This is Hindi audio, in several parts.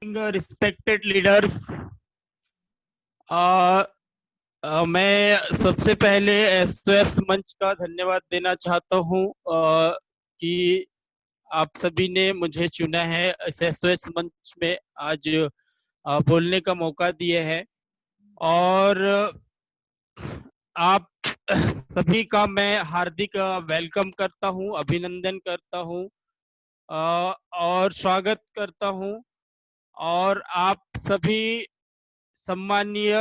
रिस्पेक्टेड लीडर्स, मैं सबसे पहले एसओएस मंच का धन्यवाद देना चाहता हूं कि आप सभी ने मुझे चुना है इस एसओएस मंच में आज बोलने का मौका दिए है। और आप सभी का मैं हार्दिक वेलकम करता हूं, अभिनंदन करता हूं और स्वागत करता हूं। और आप सभी सम्मानीय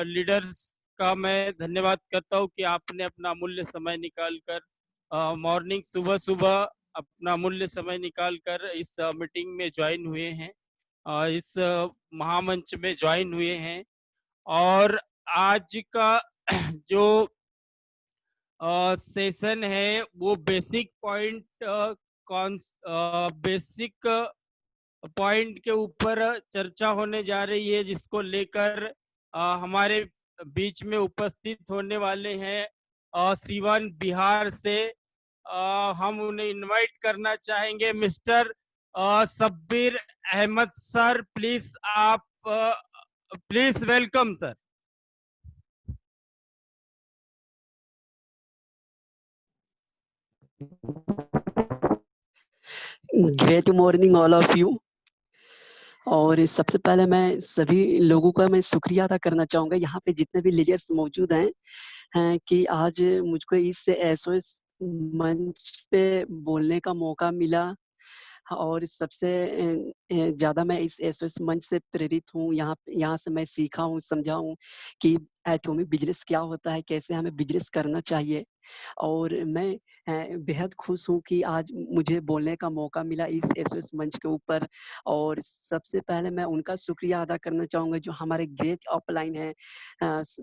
लीडर्स का मैं धन्यवाद करता हूं कि आपने अपना अमूल्य समय निकाल कर मॉर्निंग सुबह सुबह अपना अमूल्य समय निकाल कर इस मीटिंग में ज्वाइन हुए हैं, इस महामंच में ज्वाइन हुए हैं। और आज का जो सेशन है वो बेसिक पॉइंट कौन बेसिक पॉइंट के ऊपर चर्चा होने जा रही है, जिसको लेकर हमारे बीच में उपस्थित होने वाले हैं सीवान बिहार से। हम उन्हें इनवाइट करना चाहेंगे mister Sabbir Ahmed sir. Please आप please welcome sir. Great morning all of you. और सबसे पहले मैं सभी लोगों का मैं शुक्रिया अदा करना चाहूँगा, यहाँ पे जितने भी लीडर्स मौजूद हैं कि आज मुझको इस एसओएस मंच पे बोलने का मौका मिला। और सबसे ज़्यादा मैं इस एसओएस मंच से प्रेरित हूँ। यहाँ से मैं सीखा हूँ, समझा हूँ कि एटॉमिक बिजनेस क्या होता है, कैसे हमें बिजनेस करना चाहिए। और मैं बेहद खुश हूँ कि आज मुझे बोलने का मौका मिला इस एसओएस मंच के ऊपर। और सबसे पहले मैं उनका शुक्रिया अदा करना चाहूँगा जो हमारे ग्रेट अपलाइन है,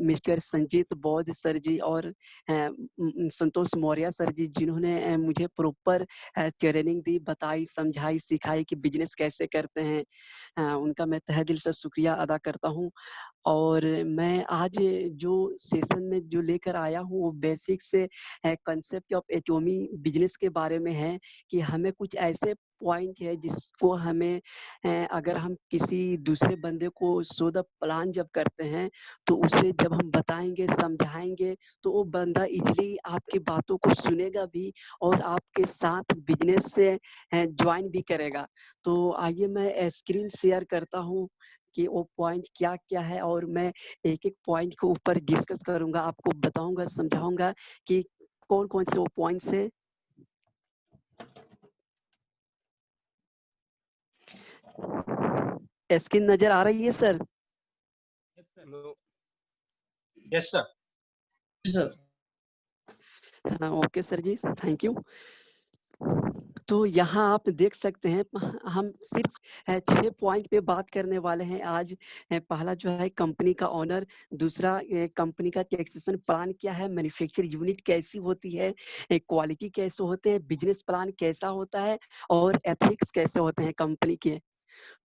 मिस्टर संजीत बौद्ध सर जी और संतोष मौर्य सर जी, जिन्होंने मुझे प्रॉपर ट्रेनिंग दी, बताई, समझाई, सिखाई कि बिजनेस कैसे करते हैं। उनका मैं तहे दिल से शुक्रिया अदा करता हूँ। और मैं आज जो सेशन में जो लेकर आया हूँ वो बेसिक से कंसेप्ट ऑफ एटॉमी बिजनेस के बारे में है कि हमें कुछ ऐसे पॉइंट है जिसको हमें अगर हम किसी दूसरे बंदे को शो द प्लान जब करते हैं तो उसे जब हम बताएंगे, समझाएंगे, तो वो बंदा इजीली आपकी बातों को सुनेगा भी और आपके साथ बिजनेस से ज्वाइन भी करेगा। तो आइए मैं स्क्रीन शेयर करता हूँ कि वो पॉइंट क्या क्या है और मैं एक एक पॉइंट के ऊपर डिस्कस करूंगा, आपको बताऊंगा, समझाऊंगा कि कौन कौन से वो पॉइंट्स है। स्क्रीन नजर आ रही है सर? Yes sir. सर हाँ, okay sir ji, thank you. तो यहाँ आप देख सकते हैं हम सिर्फ 6 पॉइंट पे बात करने वाले हैं आज। पहला जो है कंपनी का ऑनर, दूसरा कंपनी का टैक्सेशन प्लान क्या है, मैन्युफैक्चर यूनिट कैसी होती है, क्वालिटी कैसे होते हैं, बिजनेस प्लान कैसा होता है और एथिक्स कैसे होते हैं कंपनी के।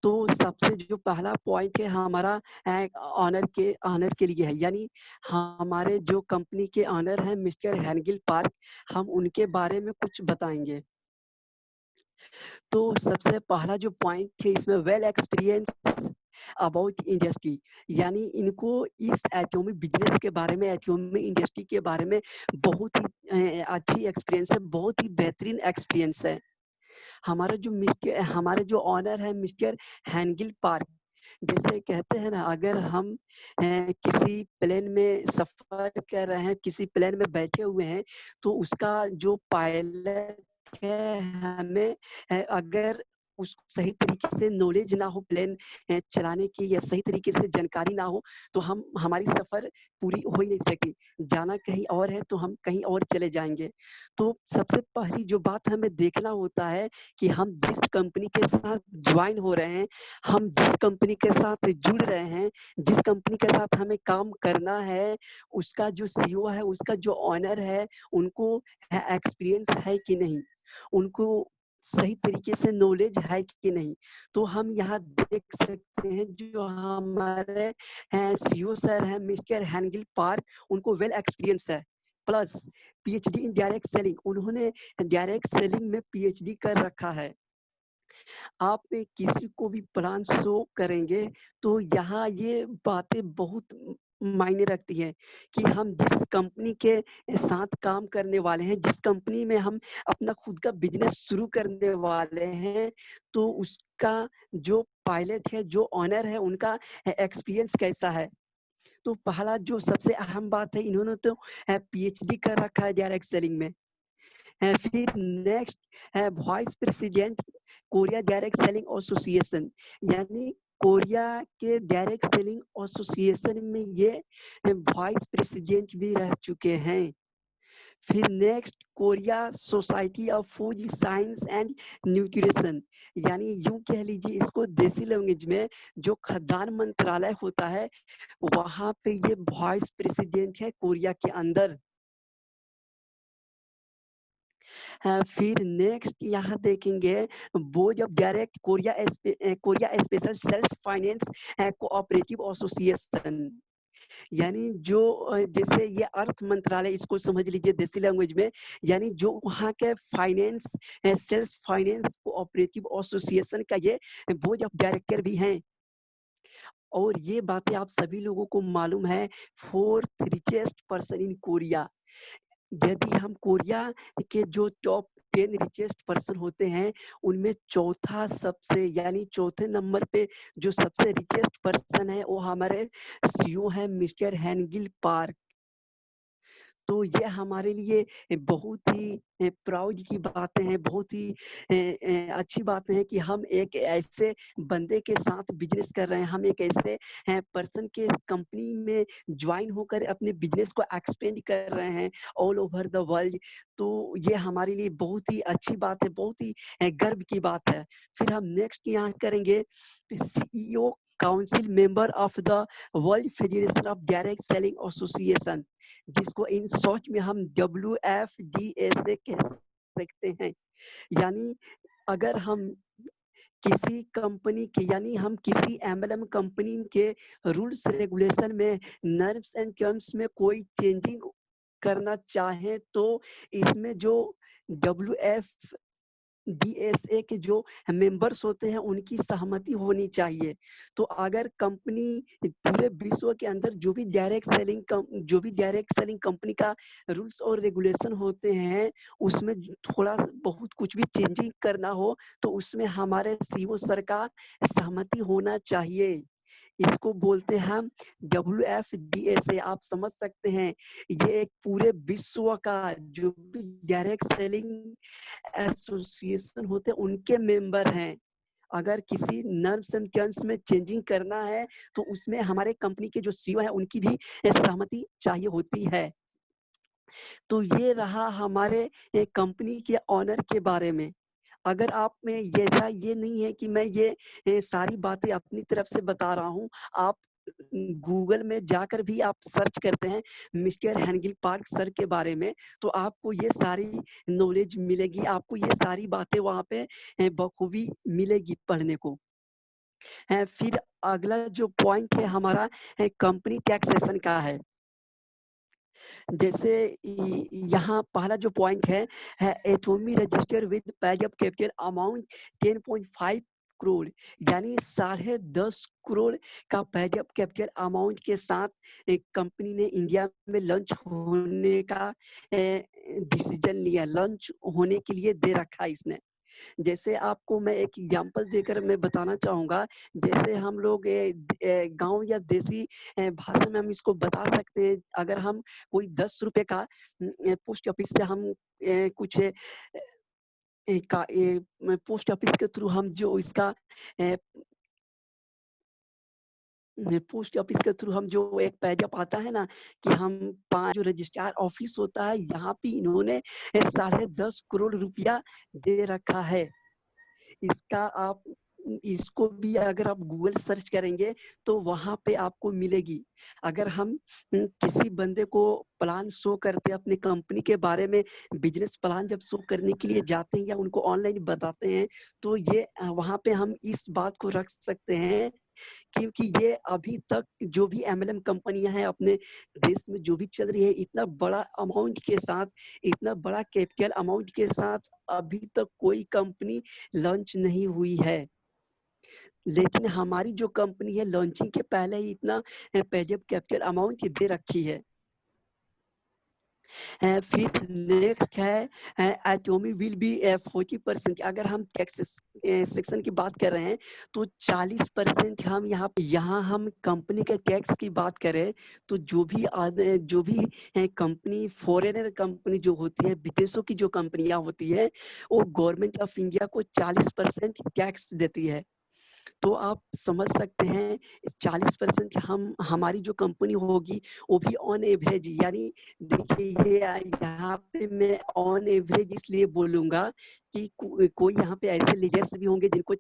तो सबसे जो पहला पॉइंट है हमारा ऑनर के लिए है, यानी हमारे जो कंपनी के ऑनर हैं मिस्टर हैनगिल पार्क, हम उनके बारे में कुछ बताएंगे। तो सबसे पहला जो पॉइंट है इसमें वेल एक्सपीरियंस अबाउट इंडस्ट्री, यानी इनको इस एटॉमिक बिजनेस के बारे में, एटॉमिक इंडस्ट्री के बारे में बहुत ही अच्छी एक्सपीरियंस है, बहुत ही बेहतरीन एक्सपीरियंस है। हमारे जो ऑनर है मिस्टर हैनगिल पार्क, जैसे कहते हैं ना, अगर हम किसी प्लेन में सफर कर रहे हैं, किसी प्लेन में बैठे हुए हैं, तो उसका जो पायलट है हमें अगर उस सही तरीके से नॉलेज ना हो प्लेन चलाने की या सही तरीके से जानकारी ना हो तो हम हमारी सफर पूरी हो ही नहीं सकती। जाना कहीं और है तो हम कहीं और चले जाएंगे। तो सबसे पहली जो बात हमें देखना होता है कि हम जिस कंपनी के साथ ज्वाइन हो रहे हैं, हम जिस कंपनी के साथ जुड़ रहे हैं, जिस कंपनी के साथ हमें काम करना है, उसका जो सीईओ है, उसका जो ऑनर है, उनको एक्सपीरियंस है कि नहीं, उनको सही तरीके से नॉलेज है कि नहीं। तो हम यहाँ देख सकते हैं जो हमारे सीईओ सर हैं मिस्टर हैनगिल पार्क, उनको वेल एक्सपीरियंस है, plus PhD in direct selling, उन्होंने डायरेक्ट सेलिंग में पीएचडी कर रखा है। आप किसी को भी प्लान शो करेंगे तो यहाँ ये बातें बहुत मायने रखती हैं कि हम जिस कंपनी के साथ काम करने वाले हैं, जिस कंपनी में हम अपना खुद का बिजनेस शुरू करने वाले हैं, तो उसका जो पायलट है, जो ओनर है, उनका एक्सपीरियंस कैसा है। तो पहला जो सबसे अहम बात है, इन्होंने तो पीएचडी कर रखा है डायरेक्ट सेलिंग में। फिर नेक्स्ट है vice president Korea direct selling association, यानी कोरिया के डायरेक्ट सेलिंग एसोसिएशन में ये वाइस प्रेसिडेंट भी रह चुके हैं। फिर next Korea society of food science and nutrition, यानी यूं कह लीजिए इसको देसी लैंग्वेज में जो खाद्यान्न मंत्रालय होता है, वहां पे ये वाइस प्रेसिडेंट है कोरिया के अंदर। फिर नेक्स्ट यहाँ देखेंगे board of direct Korea special cells finance cooperative association, यानी जो जैसे ये अर्थ मंत्रालय, इसको समझ लीजिए देसी लैंग्वेज में, यानी जो वहाँ के finance sales finance cooperative association का ये बोर्ड ऑफ डायरेक्टर भी हैं। और ये बातें आप सभी लोगों को मालूम है, 4th richest person in Korea. यदि हम कोरिया के जो टॉप 10 रिचेस्ट पर्सन होते हैं, उनमें चौथा सबसे, यानी चौथे नंबर पे जो सबसे रिचेस्ट पर्सन है, वो हमारे सीईओ है मिस्टर हैनगिल पार्क। तो ये हमारे लिए बहुत ही प्राउड की बातें हैं, बहुत ही अच्छी बातें हैं कि हम एक ऐसे बंदे के साथ बिजनेस कर रहे हैं, हम एक ऐसे पर्सन के कंपनी में ज्वाइन होकर अपने बिजनेस को एक्सपेंड कर रहे हैं ऑल ओवर द वर्ल्ड। तो ये हमारे लिए बहुत ही अच्छी बात है, बहुत ही गर्व की बात है। फिर हम नेक्स्ट यहाँ करेंगे CEO council member of the world federation of direct selling association, जिसको इन शॉर्ट में हम WFDSA कह सकते हैं। यानी अगर हम किसी कंपनी के, यानी हम किसी एमएलएम कंपनी के रूल्स रेगुलेशन में, नर्म्स एंड टर्म्स में कोई चेंजिंग करना चाहें, तो इसमें जो WFDSA के जो मेंबर्स होते हैं, उनकी सहमति होनी चाहिए। तो अगर कंपनी पूरे विश्व के अंदर जो भी डायरेक्ट सेलिंग कंपनी का रूल्स और रेगुलेशन होते हैं, उसमें थोड़ा बहुत कुछ भी चेंजिंग करना हो, तो उसमें हमारे सीईओ सर का सहमति होना चाहिए। इसको बोलते हैं हम WFDSA। आप समझ सकते हैं, ये एक पूरे विश्व का जो भी डायरेक्ट सेलिंग एसोसिएशन होते हैं, उनके मेंबर हैं। अगर किसी नर्म्स एंड टर्म्स में चेंजिंग करना है, तो उसमें हमारे कंपनी के जो सीईओ है, उनकी भी सहमति चाहिए होती है। तो ये रहा हमारे कंपनी के ऑनर के बारे में। अगर आप में ऐसा ये नहीं है कि मैं ये सारी बातें अपनी तरफ से बता रहा हूँ, आप गूगल में जाकर भी आप सर्च करते हैं मिस्टर हैनगिल पार्क सर के बारे में, तो आपको ये सारी नॉलेज मिलेगी, आपको ये सारी बातें वहाँ पे बखूबी मिलेगी पढ़ने को। फिर अगला जो पॉइंट है हमारा कंपनी टैक्सेशन का है। जैसे यहाँ पहला जो पॉइंट है Atomy register with page of capital amount 10.5 crore, यानी 10.5 करोड़ का पेज ऑफ कैपिटल अमाउंट के साथ एक कंपनी ने इंडिया में लॉन्च होने का डिसीजन लिया, लॉन्च होने के लिए दे रखा है इसने। जैसे आपको मैं एक एग्जांपल देकर मैं बताना चाहूँगा, जैसे हम लोग गाँव या देसी भाषा में हम इसको बता सकते हैं। अगर हम कोई 10 रुपए का पोस्ट ऑफिस से हम कुछ पोस्ट ऑफिस के थ्रू हम जो इसका पोस्ट ऑफिस के थ्रू हम जो एक पेजअप आता है ना, कि हम 5 जो रजिस्ट्रार ऑफिस होता है, यहाँ पे इन्होंने 10.5 करोड़ रुपया दे रखा है। इसका आप इसको भी अगर आप गूगल सर्च करेंगे तो वहां पे आपको मिलेगी। अगर हम किसी बंदे को प्लान शो करते हैं अपनी कंपनी के बारे में, बिजनेस प्लान जब शो करने के लिए जाते हैं या उनको ऑनलाइन बताते हैं, तो ये वहां पे हम इस बात को रख सकते हैं क्योंकि ये अभी तक जो भी एमएलएम कंपनियां हैं अपने देश में जो भी चल रही है, इतना बड़ा अमाउंट के साथ, इतना बड़ा कैपिटल अमाउंट के साथ अभी तक कोई कंपनी लॉन्च नहीं हुई है। लेकिन हमारी जो कंपनी है लॉन्चिंग के पहले ही इतना पहले कैपिटल अमाउंट दे रखी है। फिर नेक्स्ट है एटोमी विल बी 40%। अगर हम टैक्स सेक्शन की बात कर रहे हैं तो 40% हम यहाँ हम कंपनी के टैक्स की बात करें तो जो भी कंपनी फॉरेनर कंपनी जो होती है, विदेशों की जो कंपनियां होती है, वो गवर्नमेंट ऑफ इंडिया को 40% टैक्स देती है। तो आप समझ सकते हैं 40% हमारी जो कंपनी होगी वो भी ऑन एवरेज, यानी देखिए ये यहाँ पे मैं ऑन एवरेज इसलिए बोलूंगा कि कोई यहाँ पे ऐसे लीडर्स भी होंगे जिनको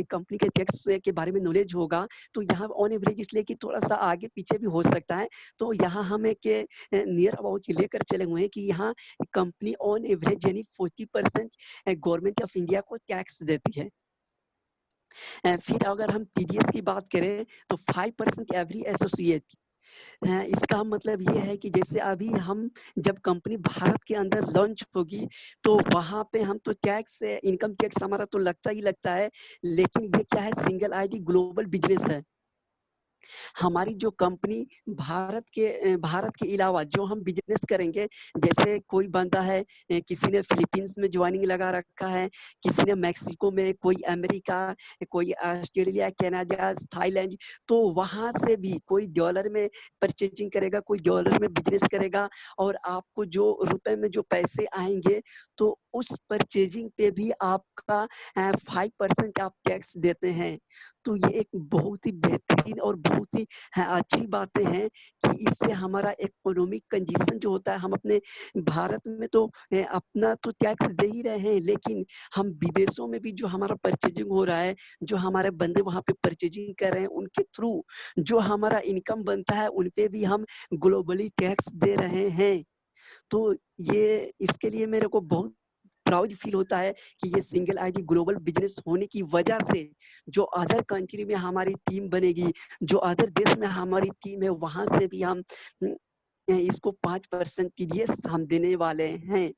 कंपनी के टैक्स के बारे में नॉलेज होगा, तो यहाँ ऑन एवरेज इसलिए कि थोड़ा सा आगे पीछे भी हो सकता है। तो यहाँ हम एक नियर अबाउट लेकर चले हुए हैं कि यहाँ कंपनी ऑन एवरेज यानी 40% गवर्नमेंट ऑफ इंडिया को टैक्स देती है। फिर अगर हम टीडीएस की बात करें तो 5% एवरी एसोसिएट। इसका मतलब ये है कि जैसे अभी हम जब कंपनी भारत के अंदर लॉन्च होगी तो वहां पे हम तो टैक्स इनकम टैक्स हमारा तो लगता ही लगता है, लेकिन ये क्या है, सिंगल आईडी ग्लोबल बिजनेस है। हमारी जो कंपनी भारत के अलावा जो हम बिजनेस करेंगे, जैसे कोई बंदा है किसी ने फिलीपींस में ज्वाइनिंग लगा रखा है, किसी ने मैक्सिको में, कोई अमेरिका, कोई ऑस्ट्रेलिया, कनाडा, थाईलैंड, तो वहां से भी कोई डॉलर में परचेजिंग करेगा, कोई डॉलर में बिजनेस करेगा, और आपको जो रुपए में जो पैसे आएंगे तो उस परचेजिंग पे भी आपका 5% आप टैक्स देते हैं। तो ये एक बहुत ही बेहतरीन और बहुत ही अच्छी बातें हैं कि इससे हमारा इकोनॉमिक कंडीशन जो होता है, हम अपने भारत में तो अपना तो टैक्स दे ही रहे हैं, लेकिन हम विदेशों में भी जो हमारा परचेजिंग हो रहा है, जो हमारे बंदे वहां पे परचेजिंग कर रहे हैं, उनके थ्रू जो हमारा इनकम बनता है उन पे भी हम ग्लोबली टैक्स दे रहे हैं। तो ये इसके लिए मेरे को बहुत प्राउड फील होता है कि ये सिंगल आईडी ग्लोबल बिजनेस होने की वजह से जो अदर कंट्री में हमारी टीम बनेगी, जो अदर देश में हमारी टीम है, वहां से भी हम इसको 5% टीडीएस हम देने वाले हैं।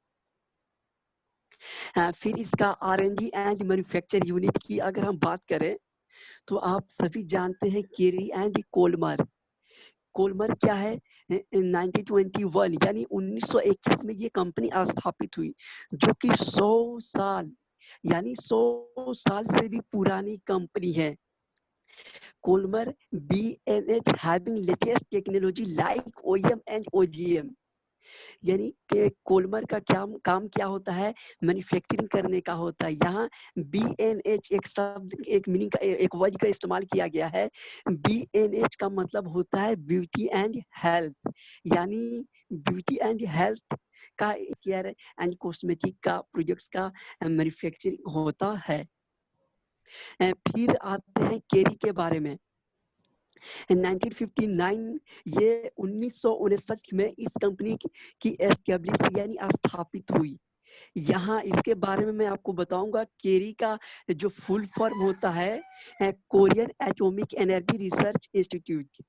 फिर इसका R&D एंड मैन्युफैक्चर यूनिट की अगर हम बात करें तो आप सभी जानते हैं केरी एंड कोलमर। कोलमर क्या है, 1921 यानी 1921 में ये कंपनी स्थापित हुई, जो कि 100 साल यानी 100 साल से भी पुरानी कंपनी है। कोलमर B&H having latest technology like OEM and OGM, यानी कि कोलमर का क्या काम क्या होता है, मैन्युफैक्चरिंग करने का होता है। यहाँ B&H एक शब्द, एक मीनिंग का, एक वर्ड का इस्तेमाल किया गया है। B&H का मतलब होता है ब्यूटी एंड हेल्थ, यानी ब्यूटी एंड हेल्थ का केयर एंड कॉस्मेटिक का प्रोडक्ट्स का मैन्युफैक्चरिंग होता है। फिर आते हैं केरी के बारे में। 1959 ये 1959 में इस कंपनी की एस्टेब्लिश यानी स्थापित हुई। यहाँ इसके बारे में मैं आपको बताऊंगा, केरी का जो फुल फॉर्म होता है Korean atomic energy research institute.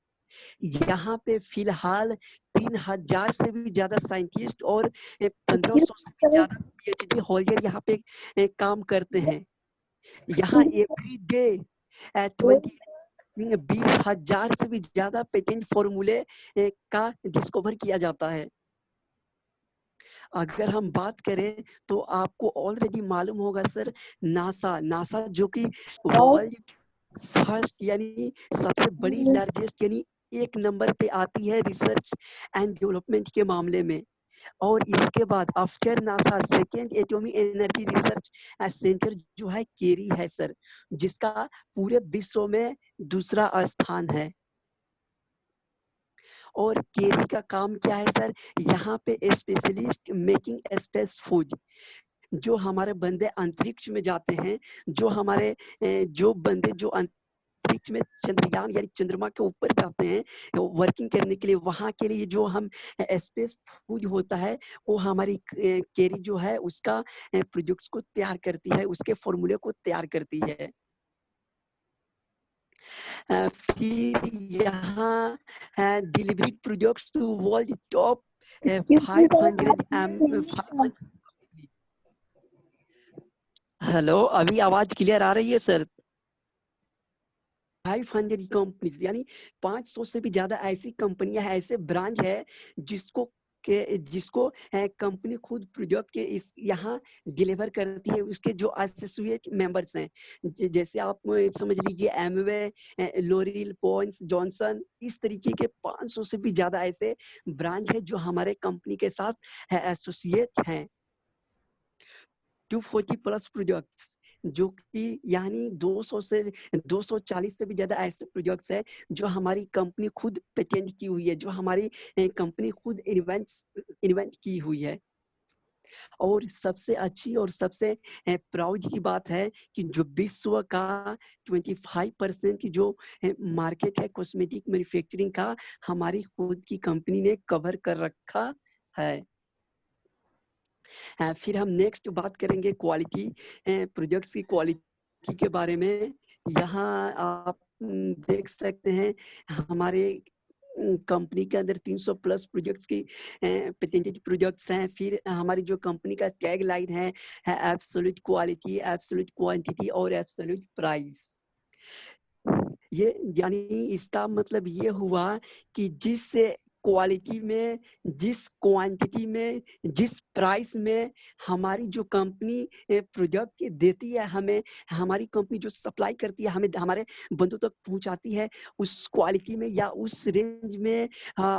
यहाँ पे फिलहाल 3000 से भी ज्यादा साइंटिस्ट और 1500 से भी ज्यादा PhD होल्डर यहाँ पे काम करते हैं। यहाँ एवरी डे 20,000 से भी ज्यादा पेटेंट फॉर्मूले का डिस्कवर किया जाता है। अगर हम बात करें तो आपको ऑलरेडी मालूम होगा सर, नासा जो कि वर्ल्ड फर्स्ट यानी सबसे बड़ी लार्जेस्ट यानी एक नंबर पे आती है रिसर्च एंड डेवलपमेंट के मामले में। और इसके बाद after NASA second atomic energy research centre जो है केरी है सर, जिसका पूरे विश्व में दूसरा स्थान है। और केरी का काम क्या है सर, यहाँ पे स्पेशलिस्ट मेकिंग स्पेस फूड, जो हमारे बंदे अंतरिक्ष में जाते हैं, जो बंदे जो अंतरिक्ष में चंद्रयान यानी चंद्रमा के ऊपर जाते हैं वर्किंग करने के लिए, वहां के लिए जो हम स्पेस फूड होता है वो हमारी केरी जो है उसका प्रोडक्ट्स को तैयार करती है, उसके फॉर्मूले को तैयार करती है। फिर यहाँ delivery projects to world top Excuse me, sir. 500 Not hearing you, sir. Hello, अभी आवाज क्लियर आ रही है सर? 500 कंपनीज यानी 500 से भी ज्यादा ऐसी कंपनियां हैं, ऐसे ब्रांच है जिसको कंपनी खुद प्रोजेक्ट के इस यहाँ डिलीवर करती है। उसके जो एसोसिएट मेंबर्स हैं, जैसे आप समझ लीजिए एमवे, लोरियल, पॉइंट्स, जॉनसन, इस तरीके के 500 से भी ज्यादा ऐसे ब्रांच है जो हमारे कंपनी के साथ एसोसिएट हैं। 240 प्लस प्रोजेक्ट्स, जो कि यानी 240 से भी ज्यादा ऐसे प्रोजेक्ट्स है जो हमारी कंपनी खुद पेटेंट की हुई है, जो हमारी कंपनी खुद इन्वेंट की हुई है। और सबसे अच्छी और सबसे प्राउड की बात है कि जो विश्व का 25% की जो मार्केट है कॉस्मेटिक मैन्युफैक्चरिंग का, हमारी खुद की कंपनी ने कवर कर रखा है। फिर हम नेक्स्ट बात करेंगे क्वालिटी, प्रोजेक्ट्स की क्वालिटी के बारे में। यहाँ आप देख सकते हैं हमारे कंपनी के अंदर 300 प्लस प्रोजेक्ट्स की पेटेंटेड प्रोजेक्ट्स हैं। फिर हमारी जो कंपनी का टैग लाइन है एब्सोल्यूट क्वालिटी, एब्सोल्यूट क्वांटिटी और एब्सोल्यूट प्राइस। ये यानी इसका मतलब ये हुआ कि जिस क्वालिटी में, जिस क्वांटिटी में, जिस प्राइस में हमारी जो कंपनी प्रोडक्ट देती है हमें, हमारी कंपनी जो सप्लाई करती है हमें, हमारे बंदों तक पहुंचाती है, उस क्वालिटी में या उस रेंज में,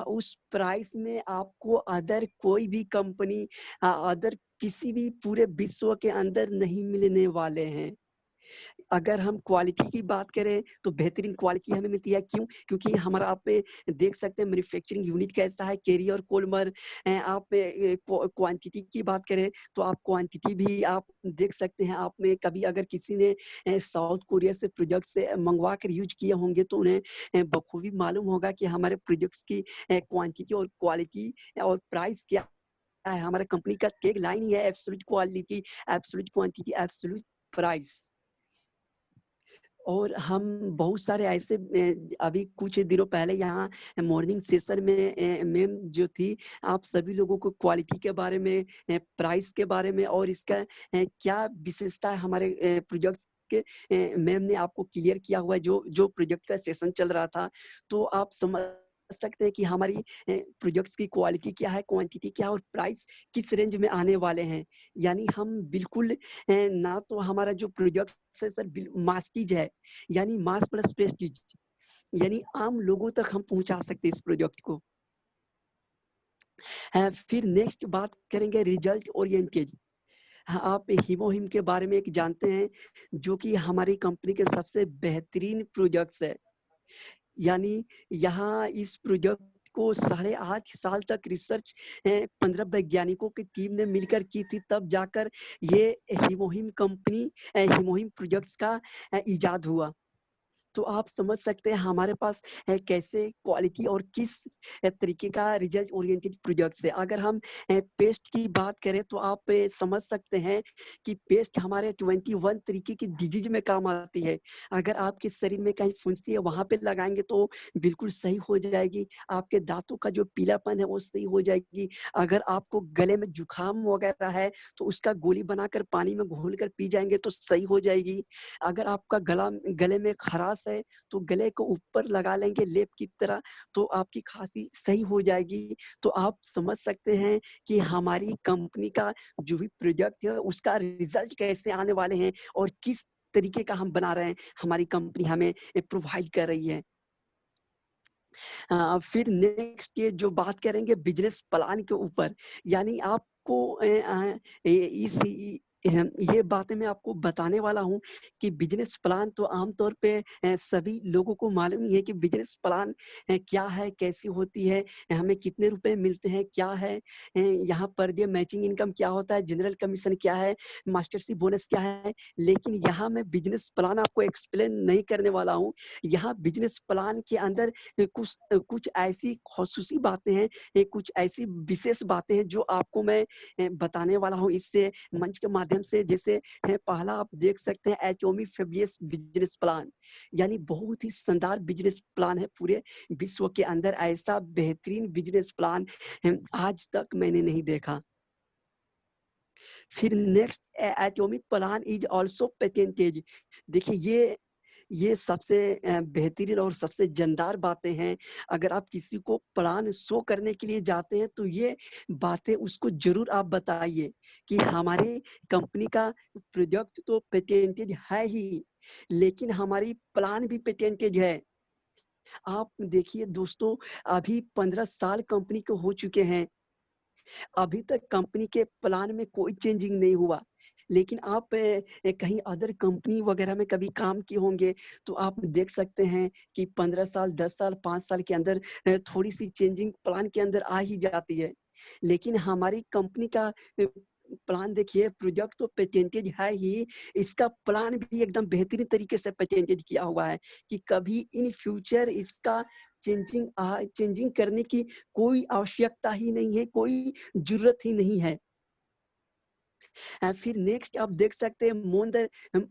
उस प्राइस में आपको अदर कोई भी कंपनी, अदर किसी भी पूरे विश्व के अंदर नहीं मिलने वाले हैं। अगर हम क्वालिटी की बात करें तो बेहतरीन क्वालिटी हमें मिलती है। क्यों? क्योंकि हमारा आप देख सकते हैं मैन्युफैक्चरिंग यूनिट कैसा है, केरी और कोलमर। आप क्वांटिटी की बात करें तो आप क्वांटिटी भी आप देख सकते हैं। आप में कभी अगर किसी ने साउथ कोरिया से प्रोजेक्ट से मंगवा कर यूज किए होंगे तो उन्हें बखूबी मालूम होगा कि हमारे प्रोजेक्ट्स की क्वांटिटी और क्वालिटी और प्राइस क्या है। हमारे कंपनी का टैग लाइन ही है absolute quality, absolute quantity, absolute price. और हम बहुत सारे ऐसे अभी कुछ दिनों पहले यहाँ मॉर्निंग सेशन में मैम जो थी, आप सभी लोगों को क्वालिटी के बारे में, प्राइस के बारे में और इसका क्या विशेषता है हमारे प्रोजेक्ट्स के, मैम ने आपको क्लियर किया हुआ है। जो प्रोजेक्ट का सेशन चल रहा था, तो आप समझ सकते हैं कि हमारी प्रोजेक्ट्स की क्वालिटी क्या है, क्वांटिटी क्या है और प्राइस किस रेंज में आने वाले हैं। यानी हम बिल्कुल ना तो हमारा जो प्रोजेक्ट है सर मास्टीज है, यानी मास प्लस प्रेस्टीज, यानी आम लोगों तक हम पहुंचा सकते हैं इस प्रोजेक्ट को। फिर नेक्स्ट बात करेंगे रिजल्ट ओरिएंटेड। आप हीमोहिम के बारे में एक जानते हैं, जो कि हमारी कंपनी के सबसे बेहतरीन प्रोजेक्ट्स है। यानी यहाँ इस प्रोजेक्ट को 8.5 साल तक रिसर्च 15 वैज्ञानिकों की टीम ने मिलकर की थी, तब जाकर ये हीमोहिम कंपनी, हीमोहिम प्रोजेक्ट्स का इजाद हुआ। तो आप समझ सकते हैं हमारे पास कैसे क्वालिटी और किस तरीके का रिजल्ट ओरिएंटेड प्रोजेक्ट्स है। अगर हम पेस्ट की बात करें तो आप समझ सकते हैं कि पेस्ट हमारे 21 तरीके की डिजीज में काम आती है। अगर आपके शरीर में कहीं फुंसी है, वहां पे लगाएंगे तो बिल्कुल सही हो जाएगी। आपके दांतों का जो पीलापन है वो सही हो जाएगी। अगर आपको गले में जुकाम वगैरह है तो उसका गोली बनाकर पानी में घोल कर पी जाएंगे तो सही हो जाएगी। अगर आपका गले में खराश है तो गले को ऊपर लगा लेंगे लेप की तरह, तो आपकी खांसी सही हो जाएगी। तो आप समझ सकते हैं कि हमारी कंपनी का जो भी प्रोजेक्ट है उसका रिजल्ट कैसे आने वाले हैं और किस तरीके का हम बना रहे हैं, हमारी कंपनी हमें प्रोवाइड कर रही है। फिर नेक्स्ट ये जो बात करेंगे बिजनेस प्लान के ऊपर, यानी आपको ये बातें मैं आपको बताने वाला हूँ कि बिजनेस प्लान तो आमतौर पे सभी लोगों को मालूम ही है कि बिजनेस प्लान क्या है, कैसी होती है, हमें कितने रुपए मिलते हैं, क्या है यहाँ पर डे मैचिंग इनकम क्या होता है, जनरल कमीशन क्या है, मास्टरशिप बोनस क्या है। लेकिन यहाँ मैं बिजनेस प्लान आपको एक्सप्लेन नहीं करने वाला हूँ। यहाँ बिजनेस प्लान के अंदर कुछ ऐसी ख़ुसूसी बातें हैं, कुछ ऐसी विशेष बातें हैं जो आपको मैं बताने वाला हूँ। इससे मंच के माध्यम माध्यम से जैसे है पहला आप देख सकते हैं एटॉमी फेबियस बिजनेस प्लान, यानी बहुत ही शानदार बिजनेस प्लान है। पूरे विश्व के अंदर ऐसा बेहतरीन बिजनेस प्लान आज तक मैंने नहीं देखा। फिर next atomic plan is also patented. देखिए ये सबसे बेहतरीन और सबसे जानदार बातें हैं। अगर आप किसी को प्लान शो करने के लिए जाते हैं तो ये बातें उसको जरूर आप बताइए कि हमारी कंपनी का प्रोडक्ट तो पेटेंटेड है ही, लेकिन हमारी प्लान भी पेटेंटेड है। आप देखिए दोस्तों, अभी 15 साल कंपनी को हो चुके हैं, अभी तक कंपनी के प्लान में कोई चेंजिंग नहीं हुआ। लेकिन आप कहीं अदर कंपनी वगैरह में कभी काम किए होंगे तो आप देख सकते हैं कि 15 साल, 10 साल, 5 साल के अंदर थोड़ी-सी चेंजिंग प्लान के अंदर आ ही जाती है। लेकिन हमारी कंपनी का प्लान देखिए, प्रोजेक्ट तो पेटेंटेड है ही, इसका प्लान भी एकदम बेहतरीन तरीके से पेटेंटेड किया हुआ है कि कभी इन फ्यूचर इसका चेंजिंग करने की कोई आवश्यकता ही नहीं है, कोई ज़रूरत ही नहीं है। फिर नेक्स्ट आप देख सकते हैं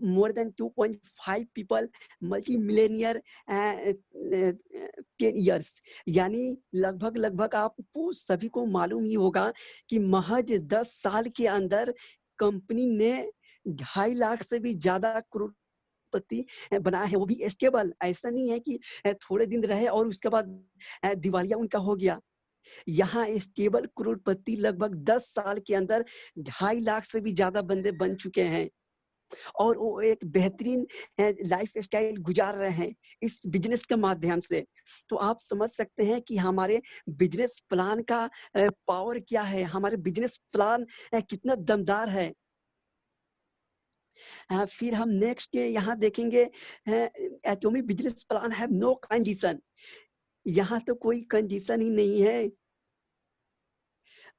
more than 2.5 people multi Millionaire 10 years, यानी लगभग आपको सभी को मालूम ही होगा कि महज 10 साल के अंदर कंपनी ने 2.5 लाख से भी ज्यादा करोड़पति बनाया है, वो भी स्टेबल। ऐसा नहीं है कि थोड़े दिन रहे और उसके बाद दिवालिया उनका हो गया। यहाँ स्टेबल करोड़पति लगभग 10 साल के अंदर 2.5 लाख से भी ज्यादा बंदे बन चुके हैं और वो एक बेहतरीन लाइफ स्टाइल गुजार रहे हैं इस बिजनेस के माध्यम से। तो आप समझ सकते हैं कि हमारे बिजनेस प्लान का पावर क्या है, हमारे बिजनेस प्लान कितना दमदार है। फिर हम नेक्स्ट यहाँ देखेंगे, atomic business plan have no condition. यहाँ तो कोई कंडीशन ही नहीं है।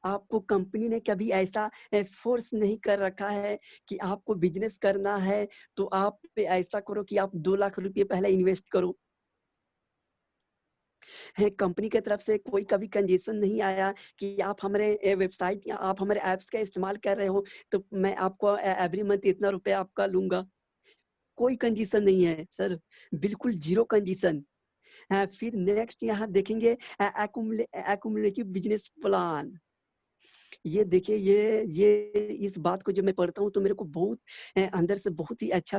आपको कंपनी ने कभी ऐसा फोर्स नहीं कर रखा है कि आपको बिजनेस करना है तो आप पे ऐसा करो कि आप 2 लाख रुपए पहले इन्वेस्ट करो। है कंपनी की तरफ से कोई कभी कंडीशन नहीं आया कि आप हमारे वेबसाइट या आप हमारे ऐप्स का इस्तेमाल कर रहे हो तो मैं आपको एवरी मंथ इतना रुपए आपका लूंगा। कोई कंडीशन नहीं है सर, बिल्कुल जीरो कंडीशन। फिर नेक्स्ट यहाँ देखेंगे एक्युमुलेटिव बिजनेस प्लान। ये देखिए, ये इस बात को जब मैं पढ़ता हूँ तो मेरे को बहुत अंदर से बहुत ही अच्छा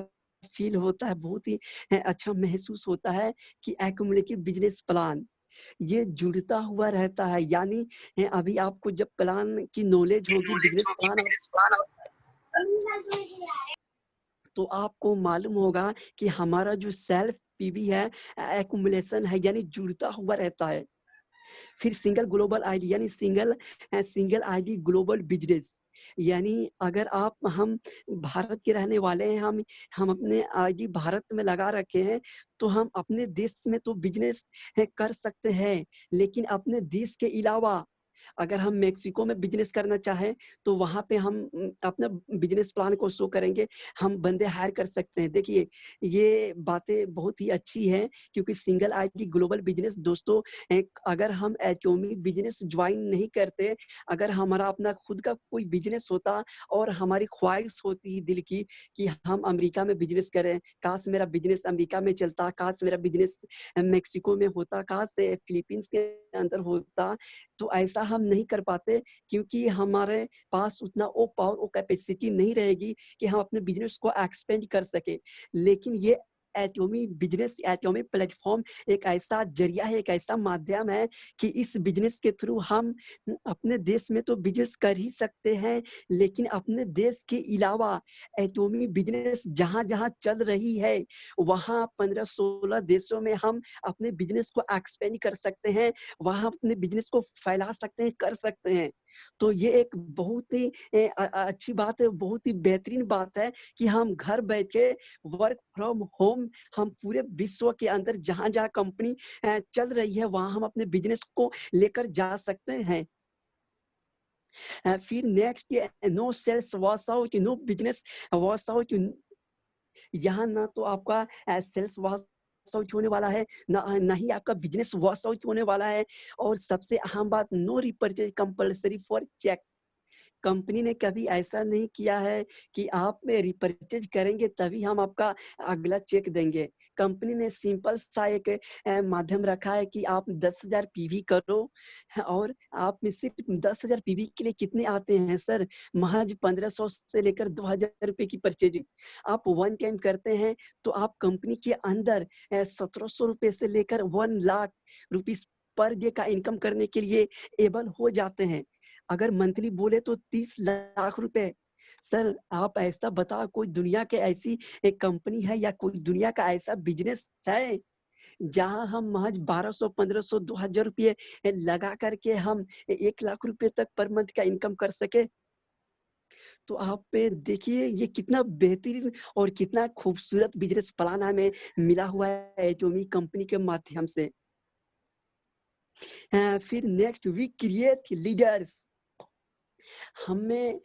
फील होता है, बहुत ही अच्छा महसूस होता है कि एक्युमुलेटिव बिजनेस प्लान ये जुड़ता हुआ रहता है। यानी अभी आपको जब प्लान की नॉलेज होगी, बिजनेस प्लान तो आपको मालूम होगा कि हमारा जो सेल्फ पीवी है, एक्युमुलेशन है, यानी जुड़ता हुआ रहता है। फिर सिंगल ग्लोबल आईडी, यानी सिंगल आईडी ग्लोबल बिजनेस, यानी अगर आप हम भारत के रहने वाले हैं, हम अपने आईडी भारत में लगा रखे हैं तो हम अपने देश में तो बिजनेस कर सकते हैं, लेकिन अपने देश के अलावा अगर हम मेक्सिको में बिजनेस करना चाहें तो वहां पे हम अपना बिजनेस प्लान को शो करेंगे, हम बंदे हायर कर सकते हैं। देखिए ये बातें बहुत ही अच्छी हैं क्योंकि सिंगल आईडी ग्लोबल बिजनेस दोस्तों, अगर हम एटॉमिक बिजनेस ज्वाइन नहीं करते, अगर हमारा अपना खुद का कोई बिजनेस होता और हमारी ख्वाहिश होती दिल की कि हम अमेरिका में बिजनेस करें, काश मेरा बिजनेस अमेरिका में चलता, काश मेरा बिजनेस मेक्सिको में होता, काश से फिलीपींस के अंदर होता, तो ऐसा हम नहीं कर पाते क्योंकि हमारे पास उतना वो पावर, वो कैपेसिटी नहीं रहेगी कि हम अपने बिजनेस को एक्सपेंड कर सके। लेकिन ये एटॉमिक प्लेटफॉर्म एक ऐसा जरिया है, एक ऐसा माध्यम है कि इस बिजनेस के थ्रू हम अपने देश में तो बिजनेस कर ही सकते हैं, लेकिन अपने देश के अलावा एटॉमिक बिजनेस जहां जहां चल रही है वहां 15-16 देशों में हम अपने बिजनेस को एक्सपेंड कर सकते हैं, वहां अपने बिजनेस को फैला सकते हैं, कर सकते हैं। तो ये एक बहुत ही अच्छी बात है, बहुत ही बेहतरीन बात है कि हम घर बैठ के वर्क फ्रॉम होम हम पूरे विश्व के अंदर जहां-जहां कंपनी चल रही है वहां हम अपने बिजनेस को लेकर जा सकते हैं। फिर नेक्स्ट ये no sales wash out, no business wash out. यहाँ ना तो आपका सेल्स वॉश आउट होने वाला है, ना ही आपका बिजनेस वॉश आउट होने वाला है, और सबसे अहम बात, no repurchase compulsory for check. Company ने कभी ऐसा नहीं किया है कि आप में रिपर्चेज करेंगे तभी हम आपका अगला चेक देंगे। कंपनी ने सिंपल सा एक माध्यम रखा है कि आप 10,000 पीवी करो और आप में सिर्फ 10,000 पीवी के लिए कितने आते हैं सर? महज 1500 से लेकर 2,000 रुपए की परचेजिंग। आप वन टाइम करते हैं तो आप कंपनी के अंदर 1700 रुपए से लेकर 1 लाख रुपीस पर डे का इनकम करने के लिए एबल हो जाते हैं। अगर मंथली बोले तो 30 लाख रुपए। सर आप ऐसा बताओ, कोई दुनिया के ऐसी एक कंपनी है या कोई दुनिया का ऐसा बिज़नेस है जहाँ हम महज 1200, 1500, 2000 रुपये लगा करके हम 1 लाख रुपए तक पर मंथ का इनकम कर सके? तो आप देखिए ये कितना बेहतरीन और कितना खूबसूरत बिज़नेस प्लान हमें मिला हुआ है एटॉमी कंपनी के माध्यम से। फिर नेक्स्ट वी क्रिएट लीडर्स। हमें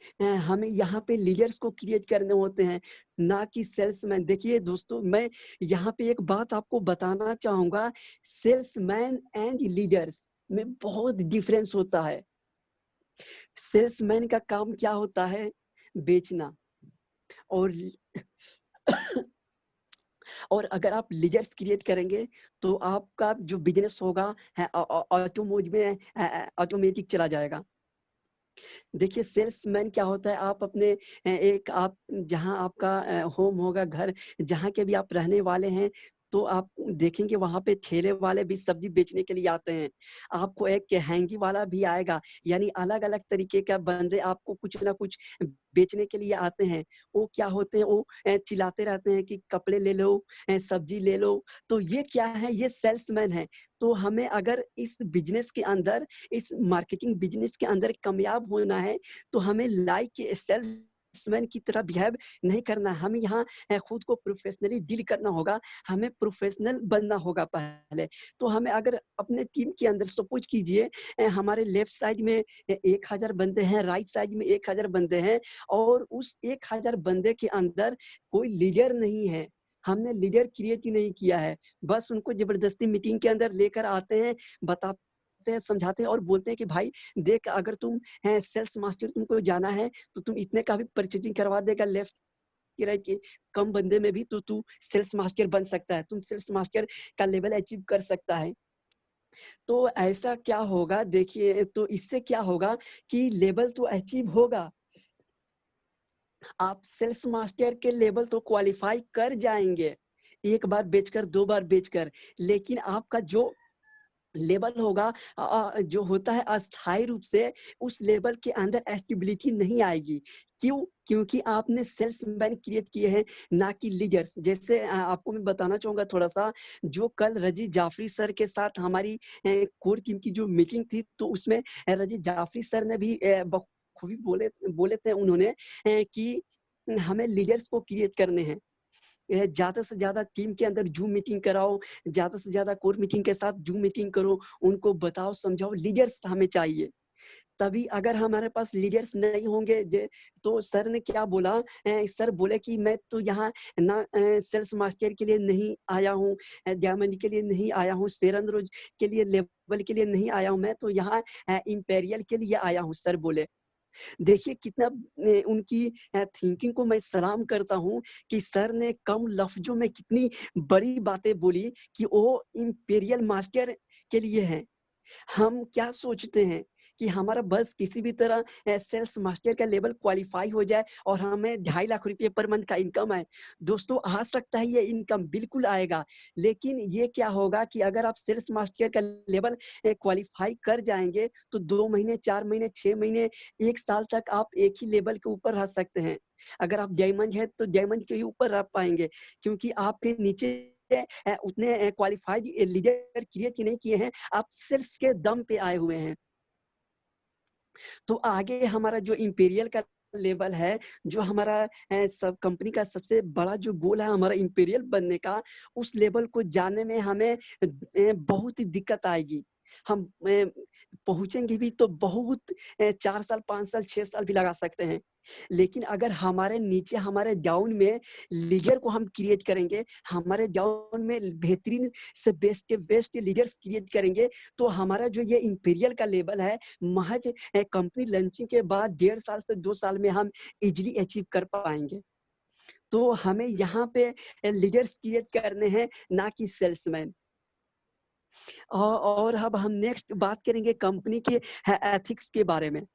यहाँ पे लीडर्स को क्रिएट करने होते हैं, ना कि सेल्समैन। देखिए दोस्तों, मैं यहाँ पे एक बात आपको बताना चाहूँगा, सेल्समैन एंड लीडर्स में बहुत डिफरेंस होता है। सेल्समैन का काम क्या होता है? बेचना। और और अगर आप लीडर्स क्रिएट करेंगे तो आपका जो बिज़नेस होगा ऑटोमेटिक चला जाएगा। देखिए सेल्समैन क्या होता है, आप अपने एक आप जहाँ आपका होम होगा, घर जहाँ के भी आप रहने वाले हैं, तो आप देखेंगे वहाँ पे ठेले वाले भी सब्जी बेचने के लिए आते हैं। आपको एक हैंगी वाला भी आएगा, यानी अलग-अलग तरीके का बंदे आपको कुछ ना कुछ बेचने के लिए आते हैं। वो क्या होते हैं, वो चिल्लाते रहते हैं कि कपड़े ले लो, सब्जी ले लो। तो ये क्या है, ये सेल्समैन है। तो हमें अगर इस बिज़नेस के अंदर, इस मार्केटिंग बिज़नेस के अंदर कामयाब होना है, तो हमें लाइक ए सेल्समैन की तरह बिहेव नहीं करना है। हमें यहाँ खुद को प्रोफेशनली डील करना होगा, हमें प्रोफेशनल बनना होगा पहले। तो हमें अगर अपने टीम के अंदर सपोज़ कीजिए हमारे लेफ्ट साइड में 1000 बंदे हैं, राइट साइड में 1000 बंदे हैं और उस 1000 बंदे के अंदर कोई लीडर नहीं है। हमने लीडर क्रिएट ही नहीं किया है। बस उनको ज़बरदस्ती मीटिंग के अंदर लेकर आते हैं, बताते हैं, समझाते हैं और बोलते हैं कि भाई देख, अगर तुम सेल्स मास्टर तुमको जाना है, तो तुम इतने का भी परचेजिंग करवा देगा लेफ्ट की राइट की, कम बंदे में भी तो तू सेल्स मास्टर बन सकता है। तुम सेल्स मास्टर का लेवल अचीव कर सकता है। तो ऐसा क्या होगा देखिए, तो इससे क्या होगा कि लेवल तो अचीव होगा। आप सेल्स मास्टर के लेवल तो क्वालीफाई कर जाएँगे, 1 बार बेचकर, 2 बार बेचकर, लेकिन आपका जो लेवल होगा जो होता है अस्थायी रूप से, उस लेवल के अंदर स्टेबिलिटी नहीं आएगी। क्यों? क्योंकि आपने सेल्समैन क्रिएट किए हैं, ना कि लीडर्स। जैसे आपको मैं बताना चाहूँगा थोड़ा-सा, जो कल रज़ी जाफ़री सर के साथ हमारी कोर टीम की जो मीटिंग थी, तो उसमें रज़ी जाफ़री सर ने भी बखूबी बोले बोले थे उन्होंने कि हमें लीडर्स को क्रिएट करने हैं। ज़्यादा से ज़्यादा टीम के अंदर ज़ूम मीटिंग कराओ, ज़्यादा से ज़्यादा कोर मीटिंग के साथ ज़ूम मीटिंग करो, उनको बताओ, समझाओ, लीडर्स हमें चाहिए। तभी अगर हमारे पास लीडर्स नहीं होंगे तो सर ने क्या बोला, सर बोले कि मैं तो यहाँ ना सेल्स मास्टर के लिए नहीं आया हूँ, डायमंड के लिए नहीं आया हूँ, शेरन रोज के लिए, लेवल के लिए नहीं आया हूँ, मैं तो यहाँ इंपीरियल के लिए आया हूँ, सर बोले। देखिए कितना उनकी थिंकिंग को मैं सलाम करता हूँ कि सर ने कम लफ्ज़ों में कितनी बड़ी बातें बोली कि वो इंपीरियल मास्टर के लिए हैं। हम क्या सोचते हैं कि हमारा बस किसी भी तरह सेल्स मास्टर का लेवल क्वालीफाई हो जाए और हमें 2.5 लाख रुपए पर मंथ का इनकम है। दोस्तों आ सकता है ये इनकम, बिल्कुल आएगा, लेकिन ये क्या होगा कि अगर आप सेल्स मास्टर का लेवल क्वालीफाई कर जाएँगे तो 2 महीने, 4 महीने, 6 महीने, 1 साल तक आप एक ही लेवल के ऊपर रह सकते हैं। अगर आप डायमंड हैं तो डायमंड के ही ऊपर रह पाएँगे, क्योंकि आपके नीचे उतने क्वालिफाइड लीडर क्रिएट ही नहीं किए हैं, आप सेल्स के दम पे आए हुए हैं। तो आगे हमारा जो इंपीरियल का लेवल है, जो हमारा सब कंपनी का सबसे बड़ा जो गोल है हमारा इंपीरियल बनने का, उस लेवल को जानने में हमें बहुत ही दिक्कत आएगी। हम पहुँचेंगे भी तो बहुत 4 साल, 5 साल, 6 साल भी लगा सकते हैं। लेकिन अगर हमारे नीचे हमारे डाउन में लीडर को हम क्रिएट करेंगे, हमारे डाउन में बेहतरीन से बेस्ट के बेस्ट लीडर्स क्रिएट करेंगे, तो हमारा जो ये इंपीरियल का लेवल है, महज कंपनी लॉन्चिंग के बाद 1.5 साल से 2 साल में हम ईज़िली अचीव कर पाएँगे। तो हमें यहाँ पे लीडर्स क्रिएट करने हैं, ना कि सेल्समैन। और अब हम नेक्स्ट बात करेंगे कंपनी के एथिक्स के बारे में।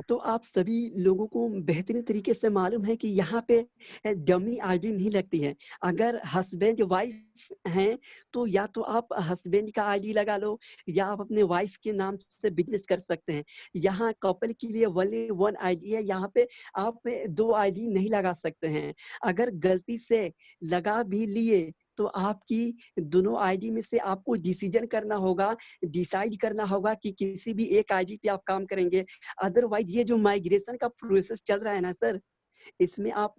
तो आप सभी लोगों को बेहतरीन तरीके से मालूम है कि यहाँ पे डमी आईडी नहीं लगती है। अगर हस्बैंड वाइफ हैं, तो या तो आप हस्बैंड का आईडी लगा लो, या आप अपने वाइफ के नाम से बिज़नेस कर सकते हैं। यहाँ कपल के लिए ओनली 1 आईडी है, यहाँ पे आप 2 आईडी नहीं लगा सकते हैं। अगर गलती से लगा भी लिए, तो आपकी दोनों आईडी में से आपको डिसीज़न करना होगा, डिसाइड करना होगा कि किसी भी एक आईडी पे आप काम करेंगे। अदरवाइज़ ये जो माइग्रेशन का प्रोसेस चल रहा है ना सर, इसमें आप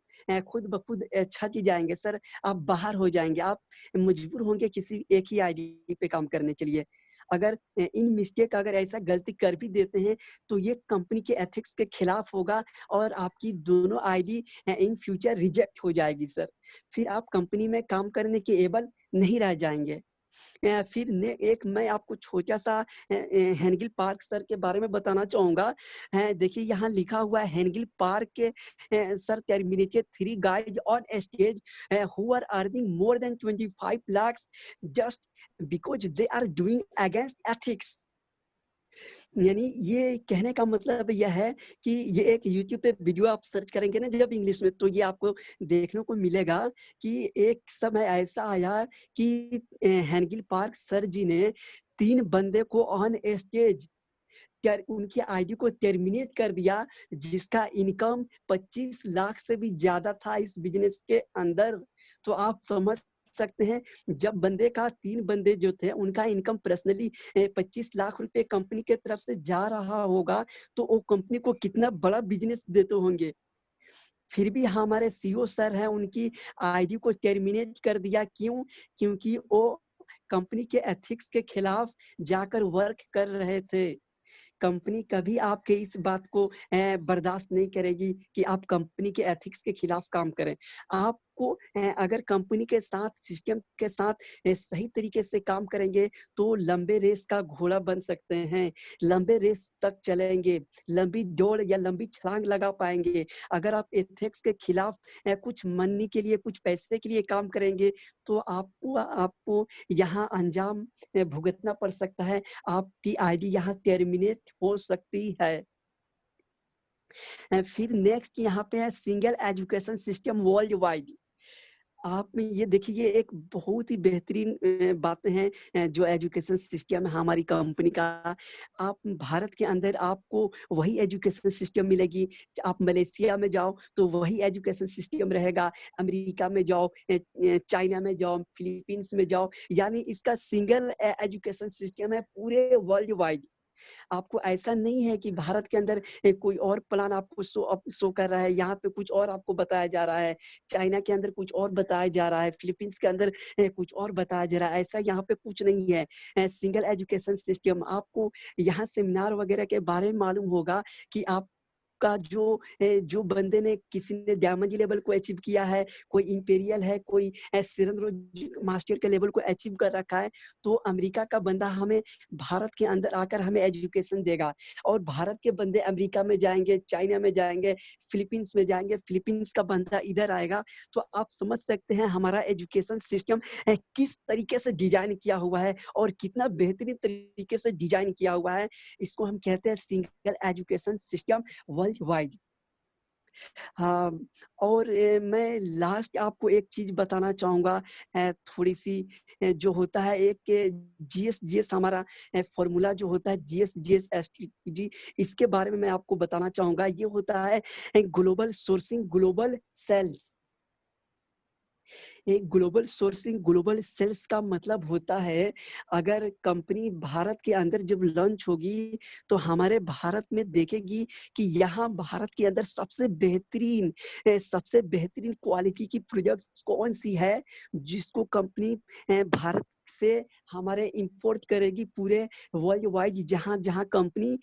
खुद ब खुद छँट जाएँगे सर, आप बाहर हो जाएँगे, आप मजबूर होंगे किसी एक ही आईडी पे काम करने के लिए। अगर इन मिस्टेक अगर ऐसा गलती कर भी देते हैं, तो ये कंपनी के एथिक्स के खिलाफ होगा और आपकी दोनों आईडी इन फ्यूचर रिजेक्ट हो जाएगी सर। फिर आप कंपनी में काम करने के एबल नहीं रह जाएँगे। फिर ने एक मैं आपको छोटा-सा हेनगिल पार्क सर के बारे में बताना चाहूँगा। देखिए यहाँ लिखा हुआ है हेनगिल पार्क के sir terminated 3 guys on stage who are earning more than 25 lakhs just because they are doing against ethics. यानी ये कहने का मतलब यह है कि ये एक यूट्यूब पे वीडियो आप सर्च करेंगे ना जब इंग्लिश में, तो ये आपको देखने को मिलेगा कि एक समय ऐसा आया कि हेनगिल पार्क सर जी ने 3 बंदे को ऑन स्टेज उनकी आईडी को टर्मिनेट कर दिया, जिसका इनकम 25 लाख से भी ज़्यादा था इस बिज़नेस के अंदर। तो आप समझ सकते हैं, जब बंदे का 3 बंदे जो थे उनका इनकम पर्सनली 25 लाख रुपए कंपनी के तरफ से जा रहा होगा, तो वो कंपनी को कितना बड़ा बिज़नेस देते होंगे। फिर भी हमारे सीईओ सर हैं, उनकी आईडी को टर्मिनेट कर दिया, क्यों? क्योंकि वो कंपनी के एथिक्स के खिलाफ जाकर वर्क कर रहे थे। कंपनी कभी आपके इस बात को बर्दाश्त नहीं करेगी कि आप कंपनी के एथिक्स के खिलाफ काम करें। आपको अगर कंपनी के साथ, सिस्टम के साथ सही तरीके से काम करेंगे, तो लंबे रेस का घोड़ा बन सकते हैं, लंबे रेस तक चलेंगे, लंबी दौड़ या लंबी छलांग लगा पाएँगे। अगर आप एथिक्स के खिलाफ कुछ मनी के लिए, कुछ पैसे के लिए काम करेंगे, तो आपको आपको यहाँ अंजाम भुगतना पड़ सकता है। आपकी आईडी यहाँ टर्मिनेट हो सकती है। फिर नेक्स्ट यहाँ पे है single education system world wide. आप में ये देखिए, ये एक बहुत ही बेहतरीन बातें हैं जो एजुकेशन सिस्टम है हमारी कंपनी का। आप भारत के अंदर आपको वही एजुकेशन सिस्टम मिलेगी, आप मलेशिया में जाओ तो वही एजुकेशन सिस्टम रहेगा, अमेरिका में जाओ, चाइना में जाओ, फिलीपींस में जाओ, यानी इसका सिंगल एजुकेशन सिस्टम है पूरे वर्ल्ड वाइड। आपको ऐसा नहीं है कि भारत के अंदर कोई और प्लान आपको शो कर रहा है, यहाँ पे कुछ और आपको बताया जा रहा है, चाइना के अंदर कुछ और बताया जा रहा है, फिलीपींस के अंदर कुछ और बताया जा रहा है, ऐसा यहाँ पे कुछ नहीं है। सिंगल एजुकेशन सिस्टम, आपको यहाँ सेमिनार वगैरह के बारे में मालूम होगा कि आप का जो बंदे ने, किसी ने डायमंड लेवल को अचीव किया है, कोई इंपीरियल है, कोई सिरंद्र मास्टर के लेवल को अचीव कर रखा है, तो अमेरिका का बंदा हमें भारत के अंदर आकर हमें एजुकेशन देगा, और भारत के बंदे अमेरिका में जाएँगे, चाइना में जाएँगे, फिलीपींस में जाएँगे, फिलीपींस का बंदा इधर आएगा। तो आप समझ सकते हैं हमारा एजुकेशन सिस्टम किस तरीके से डिज़ाइन किया हुआ है और कितना बेहतरीन तरीके से डिज़ाइन किया हुआ है। इसको हम कहते हैं single education system world wide. हाँ, और मैं लास्ट आपको एक चीज़ बताना चाहूँगा, थोड़ी-सी जो होता है एक जीएस हमारा फ़ॉर्मूला जो होता है, जीएस एसटीजी, इसके बारे में मैं आपको बताना चाहूँगा। ये होता है ग्लोबल सोर्सिंग, ग्लोबल सेल्स। एक ग्लोबल सोर्सिंग, ग्लोबल सेल्स का मतलब होता है, अगर कंपनी भारत के अंदर जब लॉन्च होगी, तो हमारे भारत में देखेगी कि यहाँ भारत के अंदर सबसे बेहतरीन क्वालिटी की प्रोडक्ट्स कौन-सी है, जिसको कंपनी भारत से हमारे इम्पोर्ट करेगी पूरे वर्ल्ड वाइड जहाँ-जहाँ कंपनी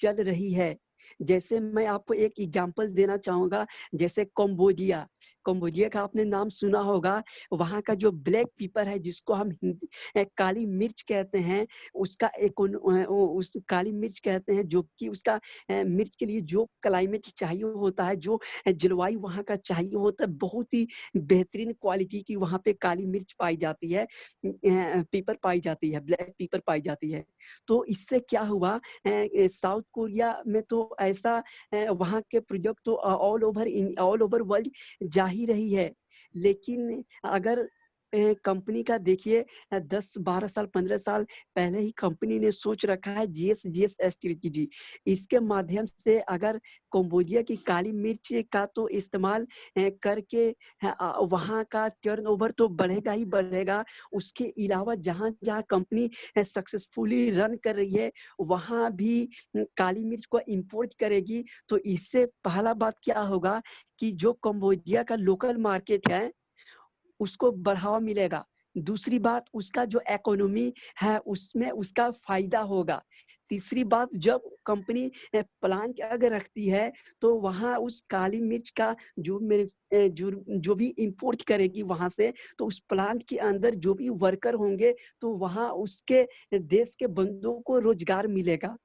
चल रही है। जैसे मैं आपको एक एग्ज़ाम्पल देना चाहूँगा, जैसे कंबोडिया। कंबोडिया का आपने नाम सुना होगा, वहाँ का जो ब्लैक पेपर है जिसको हम काली मिर्च कहते हैं, उस काली मिर्च कहते हैं, जो कि उसका मिर्च के लिए जो क्लाइमेट चाहिए होता है, जो जलवायु वहाँ का चाहिए होता है, बहुत ही बेहतरीन क्वालिटी की वहाँ पे काली मिर्च पाई जाती है, पेपर पाई जाती है, ब्लैक पेपर पाई जाती है। तो इससे क्या हुआ, साउथ कोरिया में तो ऐसा वहाँ के प्रोडक्ट तो ऑल ओवर वर्ल्ड जा ही रही है। लेकिन अगर कंपनी का देखिए, 10-12 साल, 15 साल पहले ही कंपनी ने सोच रखा है जीएस स्ट्रैटेजी। इसके माध्यम से अगर कंबोडिया की काली मिर्च का तो इस्तेमाल करके वहाँ का टर्नओवर तो बढ़ेगा ही बढ़ेगा। उसके अलावा जहाँ-जहाँ कंपनी सक्सेसफुली रन कर रही है, वहाँ भी काली मिर्च को इम्पोर्ट करेगी। तो इससे पहला बात क्या होगा कि जो कंबोडिया का लोकल मार्केट है, उसको बढ़ावा मिलेगा। दूसरी बात, उसका जो इकोनॉमी है, उसमें उसका फ़ायदा होगा। तीसरी बात, जब कंपनी प्लांट अगर रखती है, तो वहाँ उस काली मिर्च का जो भी इम्पोर्ट करेगी वहाँ से, तो उस प्लांट के अंदर जो भी वर्कर होंगे, तो वहाँ उसके देश के बंदों को रोज़गार मिलेगा।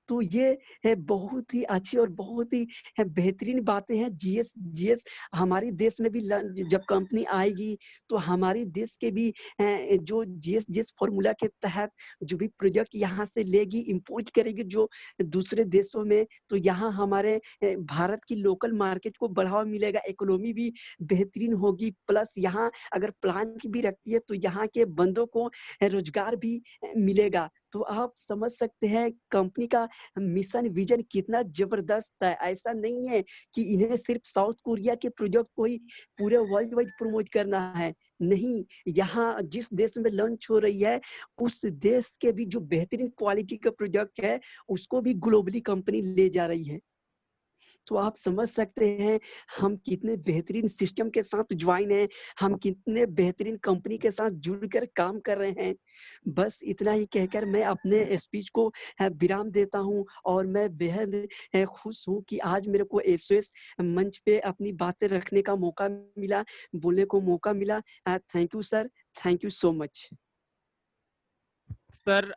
तो ये बहुत ही अच्छी और बहुत ही बेहतरीन बातें हैं। जीएस हमारे देश में भी जब कंपनी आएगी, तो हमारे देश के भी जो जीएस फॉर्मूला के तहत जो भी प्रोडक्ट यहाँ से लेगी, इम्पोर्ट करेगी जो दूसरे देशों में, तो यहाँ हमारे भारत की लोकल मार्केट को बढ़ावा मिलेगा, इकोनॉमी भी बेहतरीन होगी। प्लस यहाँ अगर प्लांट भी रखती है, तो यहाँ के बंदों को रोज़गार भी मिलेगा। तो आप समझ सकते हैं कंपनी का मिशन विजन कितना ज़बरदस्त है। ऐसा नहीं है कि इन्हें सिर्फ़ साउथ कोरिया के प्रोडक्ट को ही पूरे वर्ल्ड वाइड प्रमोट करना है। नहीं, यहाँ जिस देश में लॉन्च हो रही है, उस देश के भी जो बेहतरीन क्वालिटी का प्रोडक्ट है, उसको भी ग्लोबली कंपनी ले जा रही है। तो आप समझ सकते हैं हम कितने बेहतरीन सिस्टम के साथ ज्वाइन हैं, हम कितने बेहतरीन कंपनी के साथ जुड़कर काम कर रहे हैं। बस इतना ही कहकर मैं अपने स्पीच को विराम देता हूँ, और मैं बेहद खुश हूँ कि आज मेरे को एसओएस मंच पे अपनी बातें रखने का मौका मिला, बोलने को मौका मिला। Thank you sir, thank you so much. Sir,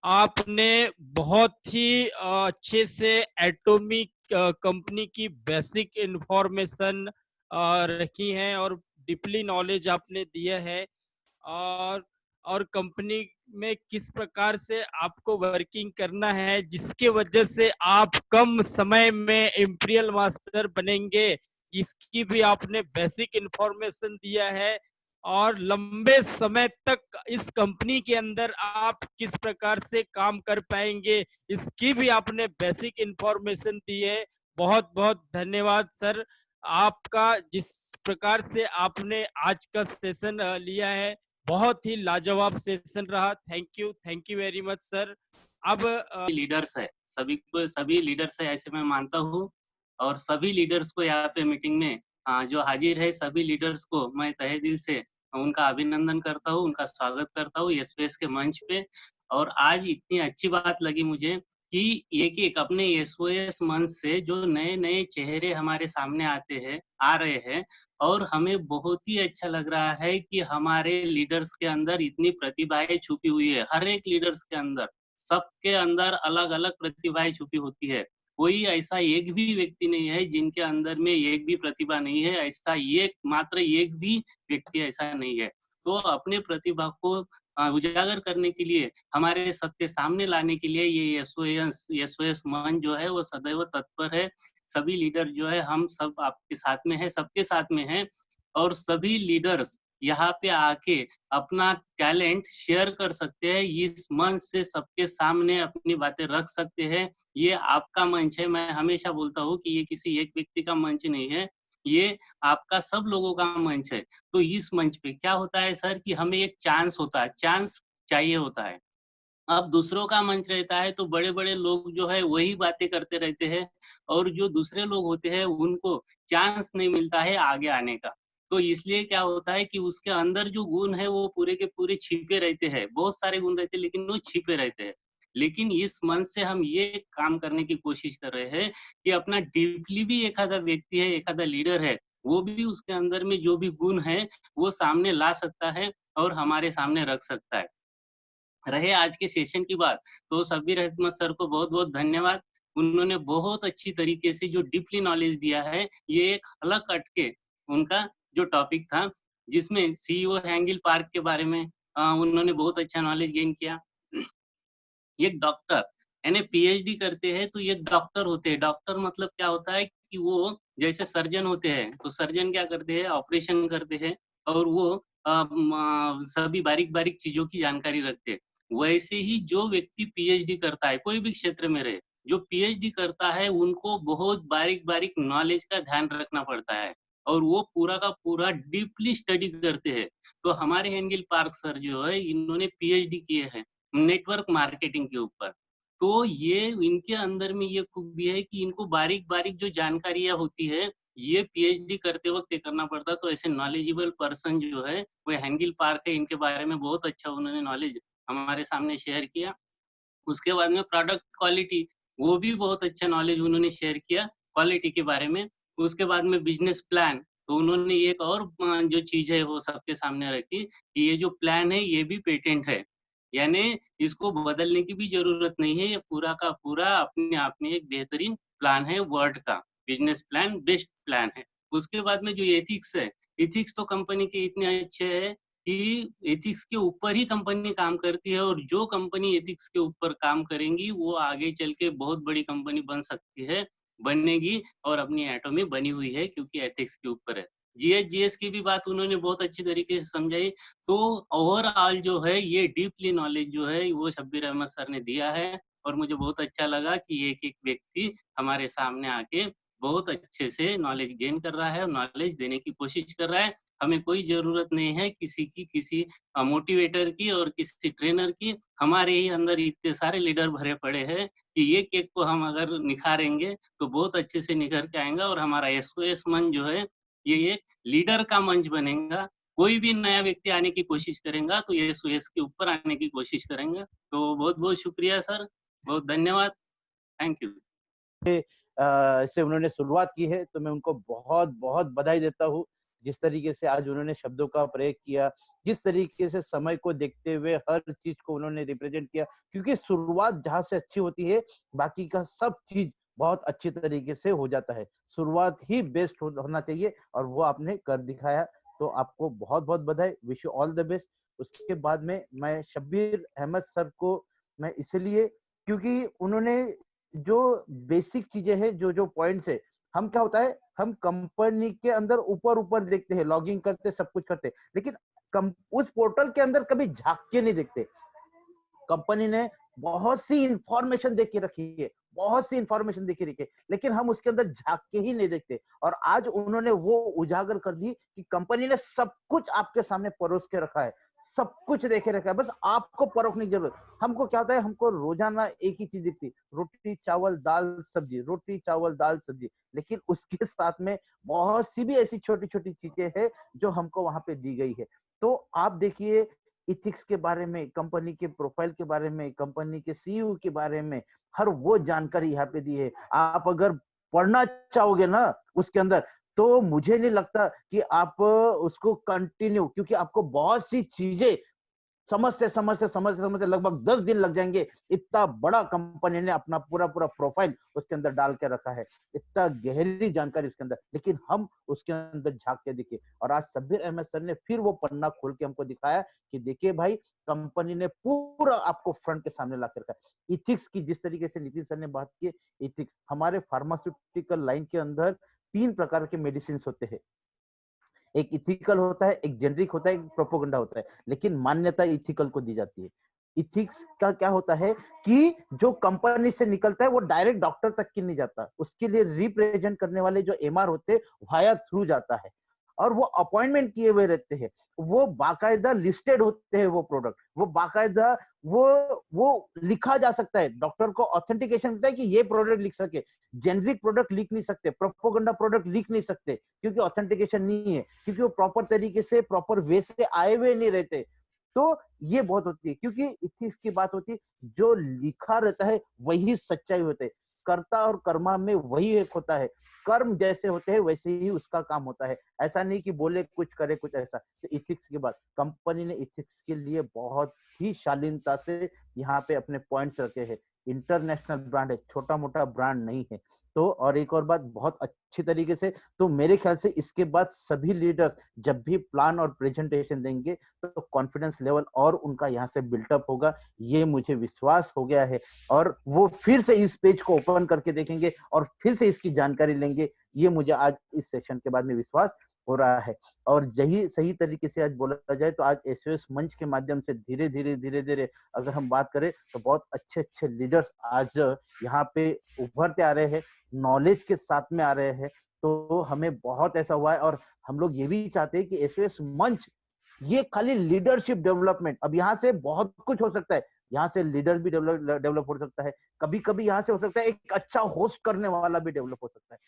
आपने बहुत ही अच्छे से एटॉमिक कंपनी की बेसिक इंफॉर्मेशन रखी है और डीपली नॉलेज आपने दिया है, और कंपनी में किस प्रकार से आपको वर्किंग करना है, जिसके वजह से आप कम समय में इंपीरियल मास्टर बनेंगे, इसकी भी आपने बेसिक इंफॉर्मेशन दिया है। और लंबे समय तक इस कंपनी के अंदर आप किस प्रकार से काम कर पाएंगे, इसकी भी आपने बेसिक इंफॉर्मेशन दी है। बहुत बहुत धन्यवाद सर आपका, जिस प्रकार से आपने आज का सेशन लिया है, बहुत ही लाजवाब सेशन रहा। Thank you very much sir. अब लीडर्स है, सभी लीडर्स है ऐसे मैं मानता हूँ, और सभी लीडर्स को यहाँ पे मीटिंग में जो हाजिर है, सभी लीडर्स को मैं तहे दिल से उनका अभिनंदन करता हूँ, उनका स्वागत करता हूँ एसओएस के मंच पे। और आज इतनी अच्छी बात लगी मुझे कि एक अपने एसओएस मंच से जो नए-नए चेहरे हमारे सामने आ रहे हैं, और हमें बहुत ही अच्छा लग रहा है कि हमारे लीडर्स के अंदर इतनी प्रतिभाएं छुपी हुई है। हर एक लीडर्स के अंदर, सबके अंदर अलग-अलग प्रतिभाएं छुपी होती है। कोई ऐसा एक भी व्यक्ति नहीं है जिनके अंदर में एक भी प्रतिभा नहीं है, ऐसा मात्र एक भी व्यक्ति ऐसा नहीं है। तो अपने प्रतिभा को उजागर करने के लिए, हमारे सबके सामने लाने के लिए ये एसओएस मंच जो है वो सदैव तत्पर है। सभी लीडर जो है हम सब आपके साथ में हैं, सबके साथ में हैं, और सभी लीडर्स यहाँ पे आके अपना टैलेंट शेयर कर सकते हैं, इस मंच से सबके सामने अपनी बातें रख सकते हैं। ये आपका मंच है। मैं हमेशा बोलता हूँ कि ये किसी एक व्यक्ति का मंच नहीं है, ये आपका सब लोगों का मंच है। तो इस मंच पे क्या होता है सर कि हमें एक चांस होता है, चांस चाहिए होता है। अब दूसरों का मंच रहता है तो बड़े-बड़े लोग जो है वही बातें करते रहते हैं और जो दूसरे लोग होते हैं उनको चांस नहीं मिलता है आगे आने का। तो इसलिए क्या होता है कि उसके अंदर जो गुण है वो पूरे के पूरे छिपे रहते हैं। बहुत सारे गुण रहते हैं लेकिन वो छिपे रहते हैं। लेकिन इस मंच से हम ये काम करने की कोशिश कर रहे हैं कि अपना डीपली भी एक आधा व्यक्ति है, एक आधा लीडर है, वो भी उसके अंदर में जो भी गुण है वो सामने ला सकता है और हमारे सामने रख सकता है। रहे आज के सेशन की बात, तो शब्बीर अहमद सर को बहुत-बहुत धन्यवाद। उन्होंने बहुत अच्छी तरीके से जो डीपली नॉलेज दिया है, ये एक हलक कट के उनका जो टॉपिक था, जिसमें सीईओ हैंगिल पार्क के बारे में उन्होंने बहुत अच्छा नॉलेज गेन किया। एक डॉक्टर यानी पीएचडी करते हैं तो एक डॉक्टर होते हैं। डॉक्टर मतलब क्या होता है कि वो जैसे सर्जन होते हैं, तो सर्जन क्या करते हैं ऑपरेशन करते हैं और वो सभी बारीक-बारीक चीज़ों की जानकारी रखते हैं। वैसे ही जो व्यक्ति पीएचडी करता है, कोई भी क्षेत्र में रहे, जो पीएचडी करता है उनको बहुत बारीक-बारीक नॉलेज का ध्यान रखना पड़ता है और वो पूरा का पूरा डीपली स्टडी करते हैं। तो हमारे हेंगिल पार्क सर जो है इन्होंने पीएचडी किए हैं। नेटवर्क मार्केटिंग के ऊपर। तो ये इनके अंदर में ये खूबी है कि इनको बारीक-बारीक जो जानकारियाँ होती है, ये पीएचडी करते वक़्त ये करना पड़ता है। तो ऐसे नॉलेजेबल पर्सन जो है, वो हैंगिल पार्क है, इनके बारे में बहुत अच्छा उन्होंने नॉलेज हमारे सामने शेयर किया। उसके बाद में प्रोडक्ट क्वालिटी, वो भी बहुत अच्छा नॉलेज उन्होंने शेयर किया क्वालिटी के बारे में। उसके बाद में बिज़नेस प्लान, तो उन्होंने एक और जो चीज़ है वो सबके सामने रखी कि ये जो प्लान है ये भी पेटेंट है। यानी इसको बदलने की भी ज़रूरत नहीं है, ये पूरा का पूरा अपने आप में एक बेहतरीन प्लान है वर्ल्ड का। बिज़नेस प्लान बेस्ट प्लान है। उसके बाद में जो एथिक्स है, एथिक्स तो कंपनी के इतने अच्छे हैं कि एथिक्स के ऊपर ही कंपनी काम करती है और जो कंपनी एथिक्स के ऊपर काम करेंगी, वो आगे चल के बहुत बड़ी कंपनी बन सकती है, बनेगी और अपनी एटॉमी बनी हुई है क्योंकि एथिक्स के ऊपर है। जीएस की भी बात उन्होंने बहुत अच्छी तरीके से समझाई। तो ओवरऑल जो है ये डीपली नॉलेज जो है वो शब्बीर अहमद सर ने दिया है और मुझे बहुत अच्छा लगा कि एक-एक व्यक्ति हमारे सामने आके बहुत अच्छे से नॉलेज गेन कर रहा है और नॉलेज देने की कोशिश कर रहा है। हमें कोई ज़रूरत नहीं है किसी मोटिवेटर की और किसी ट्रेनर की। हमारे ही अंदर इतने सारे लीडर भरे पड़े हैं कि एक-एक को हम अगर निखारेंगे, तो बहुत अच्छे से निखर के आएँगा और हमारा एसओएस मंच जो है, ये एक लीडर का मंच बनेगा। कोई भी नया व्यक्ति आने की कोशिश करेगा, तो एसओएस के ऊपर आने की कोशिश करेंगे। तो बहुत-बहुत शुक्रिया सर, बहुत धन्यवाद। Thank you. से उन्होंने शुरुआत की है तो मैं उनको बहुत-बहुत बधाई देता हूँ। जिस तरीके से आज उन्होंने शब्दों का प्रयोग किया, जिस तरीके से समय को देखते हुए हर चीज़ को उन्होंने रिप्रेज़ेंट किया क्योंकि शुरुआत जहाँ से अच्छी होती है, बाकी का सब चीज़ बहुत अच्छी तरीके से हो जाता है। शुरुआत ही बेस्ट होना चाहिए और वो आपने कर दिखाया। तो आपको बहुत-बहुत बधाई, wish you all the best. उसके बाद में मैं शब्बीर अहमद सर को मैं इसलिए क्योंकि उन्होंने जो बेसिक चीजें हैं, जो पॉइंट्स है, हम क्या होता है हम कंपनी के अंदर ऊपर देखते हैं, लॉगिंग करते सब कुछ करते, लेकिन उस पोर्टल के अंदर कभी झांक के नहीं देखते। कंपनी ने बहुत सी इंफॉर्मेशन दे के रखी है, बहुत सी इंफॉर्मेशन दे के रखी है, लेकिन हम उसके अंदर झांक के ही नहीं देखते। और आज उन्होंने वो उजागर कर दी कि कंपनी ने सब कुछ आपके सामने परोस के रखा है, सब कुछ देखे रखा है, बस आपको परखने की जरूरत। हमको क्या होता है, हमको रोजाना एक ही चीज दिखती, रोटी चावल दाल सब्जी, रोटी चावल दाल सब्जी, लेकिन उसके साथ में बहुत सी भी ऐसी छोटी छोटी चीजें हैं जो हमको वहां पे दी गई है। तो आप देखिए इथिक्स के बारे में, कंपनी के प्रोफाइल के बारे में, कंपनी के सीईओ के बारे में हर वो जानकारी यहाँ पे दी है। आप अगर पढ़ना चाहोगे ना उसके अंदर, तो मुझे नहीं लगता कि आप उसको कंटिन्यू, क्योंकि आपको बहुत सी चीजें समझते लगभग 10 दिन लग जाएंगे। इतना बड़ा कंपनी ने अपना पूरा प्रोफाइल उसके अंदर डाल के रखा है, इतना गहरी जानकारी उसके अंदर, लेकिन हम उसके अंदर झांक के दिखे। और आज शब्बीर अहमद सर ने फिर वो पन्ना खोल के हमको दिखाया कि देखिए भाई, कंपनी ने पूरा आपको फ्रंट के सामने ला के रखा है। इथिक्स की जिस तरीके से नितिन सर ने बात की, इथिक्स हमारे फार्मास्यूटिकल लाइन के अंदर 3 प्रकार के मेडिसिन होते हैं। एक इथिकल होता है, एक जेनरिक होता है, एक प्रोपोगंडा होता है, लेकिन मान्यता इथिकल को दी जाती है। इथिक्स का क्या होता है कि जो कंपनी से निकलता है वो डायरेक्ट डॉक्टर तक की नहीं जाता, उसके लिए रिप्रेजेंट करने वाले जो एमआर होते हैं वाया थ्रू जाता है, और वो अपॉइंटमेंट किए हुए रहते हैं, वो बाकायदा लिस्टेड होते हैं, वो प्रोडक्ट वो बाकायदा वो लिखा जा सकता है, डॉक्टर को ऑथेंटिकेशन मिलता है कि ये प्रोडक्ट लिख सके। जेनरिक प्रोडक्ट लिख नहीं सकते, प्रोपोगंडा प्रोडक्ट लिख नहीं सकते, क्योंकि ऑथेंटिकेशन नहीं है, क्योंकि वो प्रॉपर तरीके से प्रॉपर वे से आए हुए नहीं रहते। तो ये बहुत होती है, क्योंकि इथिक्स की बात होती है, जो लिखा रहता है वही सच्चाई होते है, कर्ता और कर्मा में वही एक होता है, कर्म जैसे होते हैं वैसे ही उसका काम होता है, ऐसा नहीं कि बोले कुछ करे कुछ ऐसा। तो इथिक्स की बात, कंपनी ने इथिक्स के लिए बहुत ही शालीनता से यहाँ पे अपने पॉइंट्स रखे हैं। इंटरनेशनल ब्रांड है, छोटा मोटा ब्रांड नहीं है। तो और एक और बात, बहुत अच्छी तरीके से, तो मेरे ख्याल से इसके बाद सभी लीडर्स जब भी प्लान और प्रेजेंटेशन देंगे तो कॉन्फिडेंस लेवल और उनका यहाँ से बिल्टअप होगा, ये मुझे विश्वास हो गया है, और वो फिर से इस पेज को ओपन करके देखेंगे और फिर से इसकी जानकारी लेंगे, ये मुझे आज इस सेशन के बाद में विश्वास हो रहा है। और यही सही तरीके से आज बोला जाए तो आज एसओएस मंच के माध्यम से धीरे धीरे अगर हम बात करें तो बहुत अच्छे अच्छे लीडर्स आज यहाँ पे उभरते आ रहे हैं, नॉलेज के साथ में आ रहे हैं। तो हमें बहुत ऐसा हुआ है, और हम लोग ये भी चाहते हैं कि एसओएस मंच ये खाली लीडरशिप डेवलपमेंट, अब यहाँ से बहुत कुछ हो सकता है, यहाँ से लीडर भी डेवलप हो सकता है, कभी कभी यहाँ से हो सकता है एक अच्छा होस्ट करने वाला भी डेवलप हो सकता है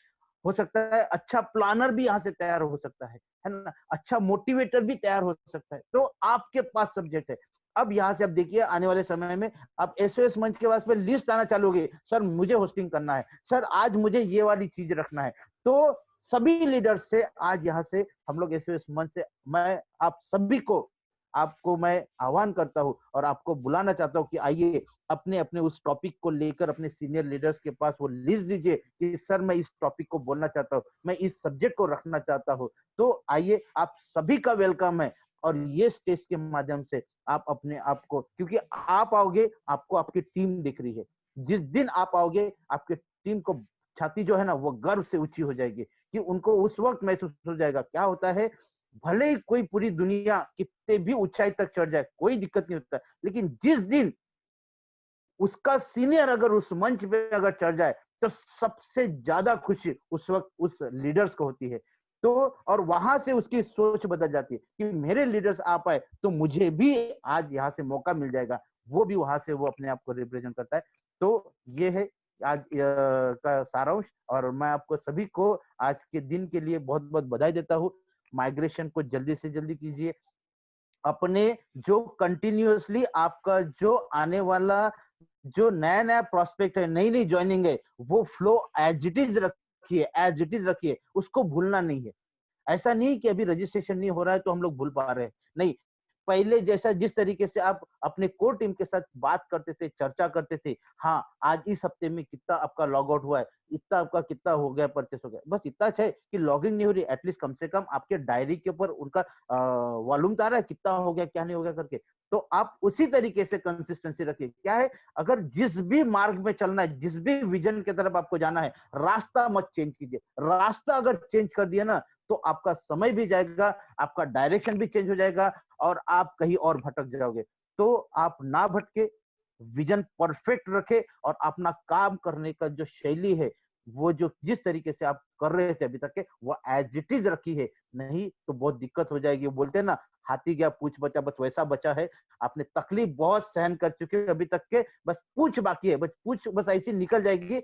अच्छा प्लानर भी यहाँ से तैयार हो सकता है ना, अच्छा मोटिवेटर भी तैयार हो सकता है। तो आपके पास सब्जेक्ट है। अब यहाँ से अब देखिए आने वाले समय में अब एसओएस मंच के पास में लिस्ट आना चालू होगी, सर मुझे होस्टिंग करना है, सर आज मुझे ये वाली चीज रखना है। तो सभी लीडर्स से आज यहाँ से हम लोग एसओएस मंच से मैं आप सभी को आपको मैं आह्वान करता हूँ और आपको बुलाना चाहता हूँ कि आइए अपने अपने उस टॉपिक को लेकर अपने सीनियर लीडर्स के पास वो लिस्ट दीजिए कि सर मैं इस टॉपिक को बोलना चाहता हूँ, मैं इस सब्जेक्ट को रखना चाहता हूँ। तो आइए, आप सभी का वेलकम है, और ये स्टेज के माध्यम से आप अपने आप को, क्योंकि आप आओगे आपको आपकी टीम दिख रही है, जिस दिन आप आओगे आपके टीम को छाती जो है ना वो गर्व से ऊंची हो जाएगी, कि उनको उस वक्त महसूस हो जाएगा। क्या होता है, भले ही कोई पूरी दुनिया कितने भी ऊंचाई तक चढ़ जाए कोई दिक्कत नहीं होता, लेकिन जिस दिन उसका सीनियर अगर उस मंच पे अगर चढ़ जाए तो सबसे ज्यादा खुशी उस वक्त उस लीडर्स को होती है। तो और वहां से उसकी सोच बदल जाती है कि मेरे लीडर्स आ पाए तो मुझे भी आज यहाँ से मौका मिल जाएगा, वो भी वहां से वो अपने आप को रिप्रेजेंट करता है। तो ये है आज का सारांश, और मैं आपको सभी को आज के दिन के लिए बहुत बहुत बधाई देता हूँ। माइग्रेशन को जल्दी से जल्दी कीजिए, अपने जो कंटिन्यूअसली आपका जो आने वाला जो नया नया प्रोस्पेक्ट है, नई नई ज्वाइनिंग है, वो फ्लो एज इट इज रखिए, एज इट इज रखिए, उसको भूलना नहीं है। ऐसा नहीं कि अभी रजिस्ट्रेशन नहीं हो रहा है तो हम लोग भूल पा रहे हैं, नहीं, पहले जैसा जिस तरीके से आप अपने कोर टीम के साथ बात करते थे, चर्चा करते थे, हाँ आज इस हफ्ते में कितना आपका लॉग आउट हुआ है, इतना आपका कितना हो गया, परचेस हो गया, बस इतना है कि लॉगिंग नहीं हो रही, एटलीस्ट कम से कम आपके डायरी के ऊपर उनका वॉल्यूम तो आ रहा है कितना हो गया क्या नहीं हो गया करके। तो आप उसी तरीके से कंसिस्टेंसी रखिए। क्या है, अगर जिस भी मार्ग में चलना है, जिस भी विजन की तरफ आपको जाना है, रास्ता मत चेंज कीजिए। रास्ता अगर चेंज कर दिया ना तो आपका समय भी जाएगा, आपका डायरेक्शन भी चेंज हो जाएगा और आप कहीं और भटक जाओगे। तो आप ना भटके, विजन परफेक्ट रखे और अपना काम करने का जो शैली है, वो जो जिस तरीके से आप कर रहे थे अभी तक के, वो एज इट इज रखी है, नहीं तो बहुत दिक्कत हो जाएगी। बोलते हैं ना, हाथी गया पूछ बचा, बस वैसा बचा है। आपने तकलीफ बहुत सहन कर चुके हैं अभी तक के, बस पूछ बाकी है, बस पूछ बस ऐसी निकल जाएगी,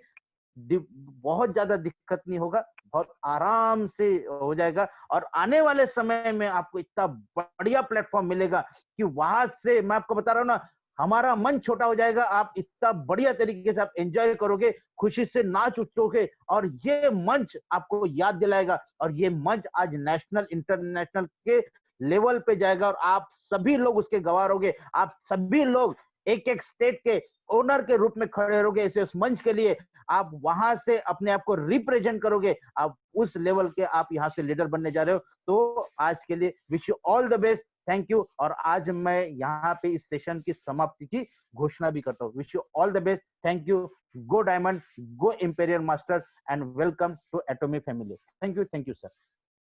बहुत ज्यादा दिक्कत नहीं होगा, बहुत आराम से हो जाएगा। और आने वाले समय में आपको इतना बढ़िया प्लेटफॉर्म मिलेगा कि वहां से मैं आपको बता रहा हूँ ना, हमारा मन छोटा हो जाएगा, आप इतना बढ़िया तरीके से आप एंजॉय करोगे, खुशी से नाच उठोगे, और ये मंच आपको याद दिलाएगा। और ये मंच आज नेशनल इंटरनेशनल के लेवल पे जाएगा और आप सभी लोग उसके गवाह होगे। आप सभी लोग एक एक स्टेट के ओनर के रूप में खड़े रहोगे ऐसे उस मंच के लिए। आप वहां से अपने आप को रिप्रेजेंट करोगे, आप उस लेवल के आप यहाँ से लीडर बनने जा रहे हो। तो आज के लिए wish you all the best, thank you. और आज मैं यहाँ पे इस सेशन की समाप्ति की घोषणा भी करता हूँ। Wish you all the best, thank you, go diamond, go imperial master and welcome to Atomy family. Thank you sir.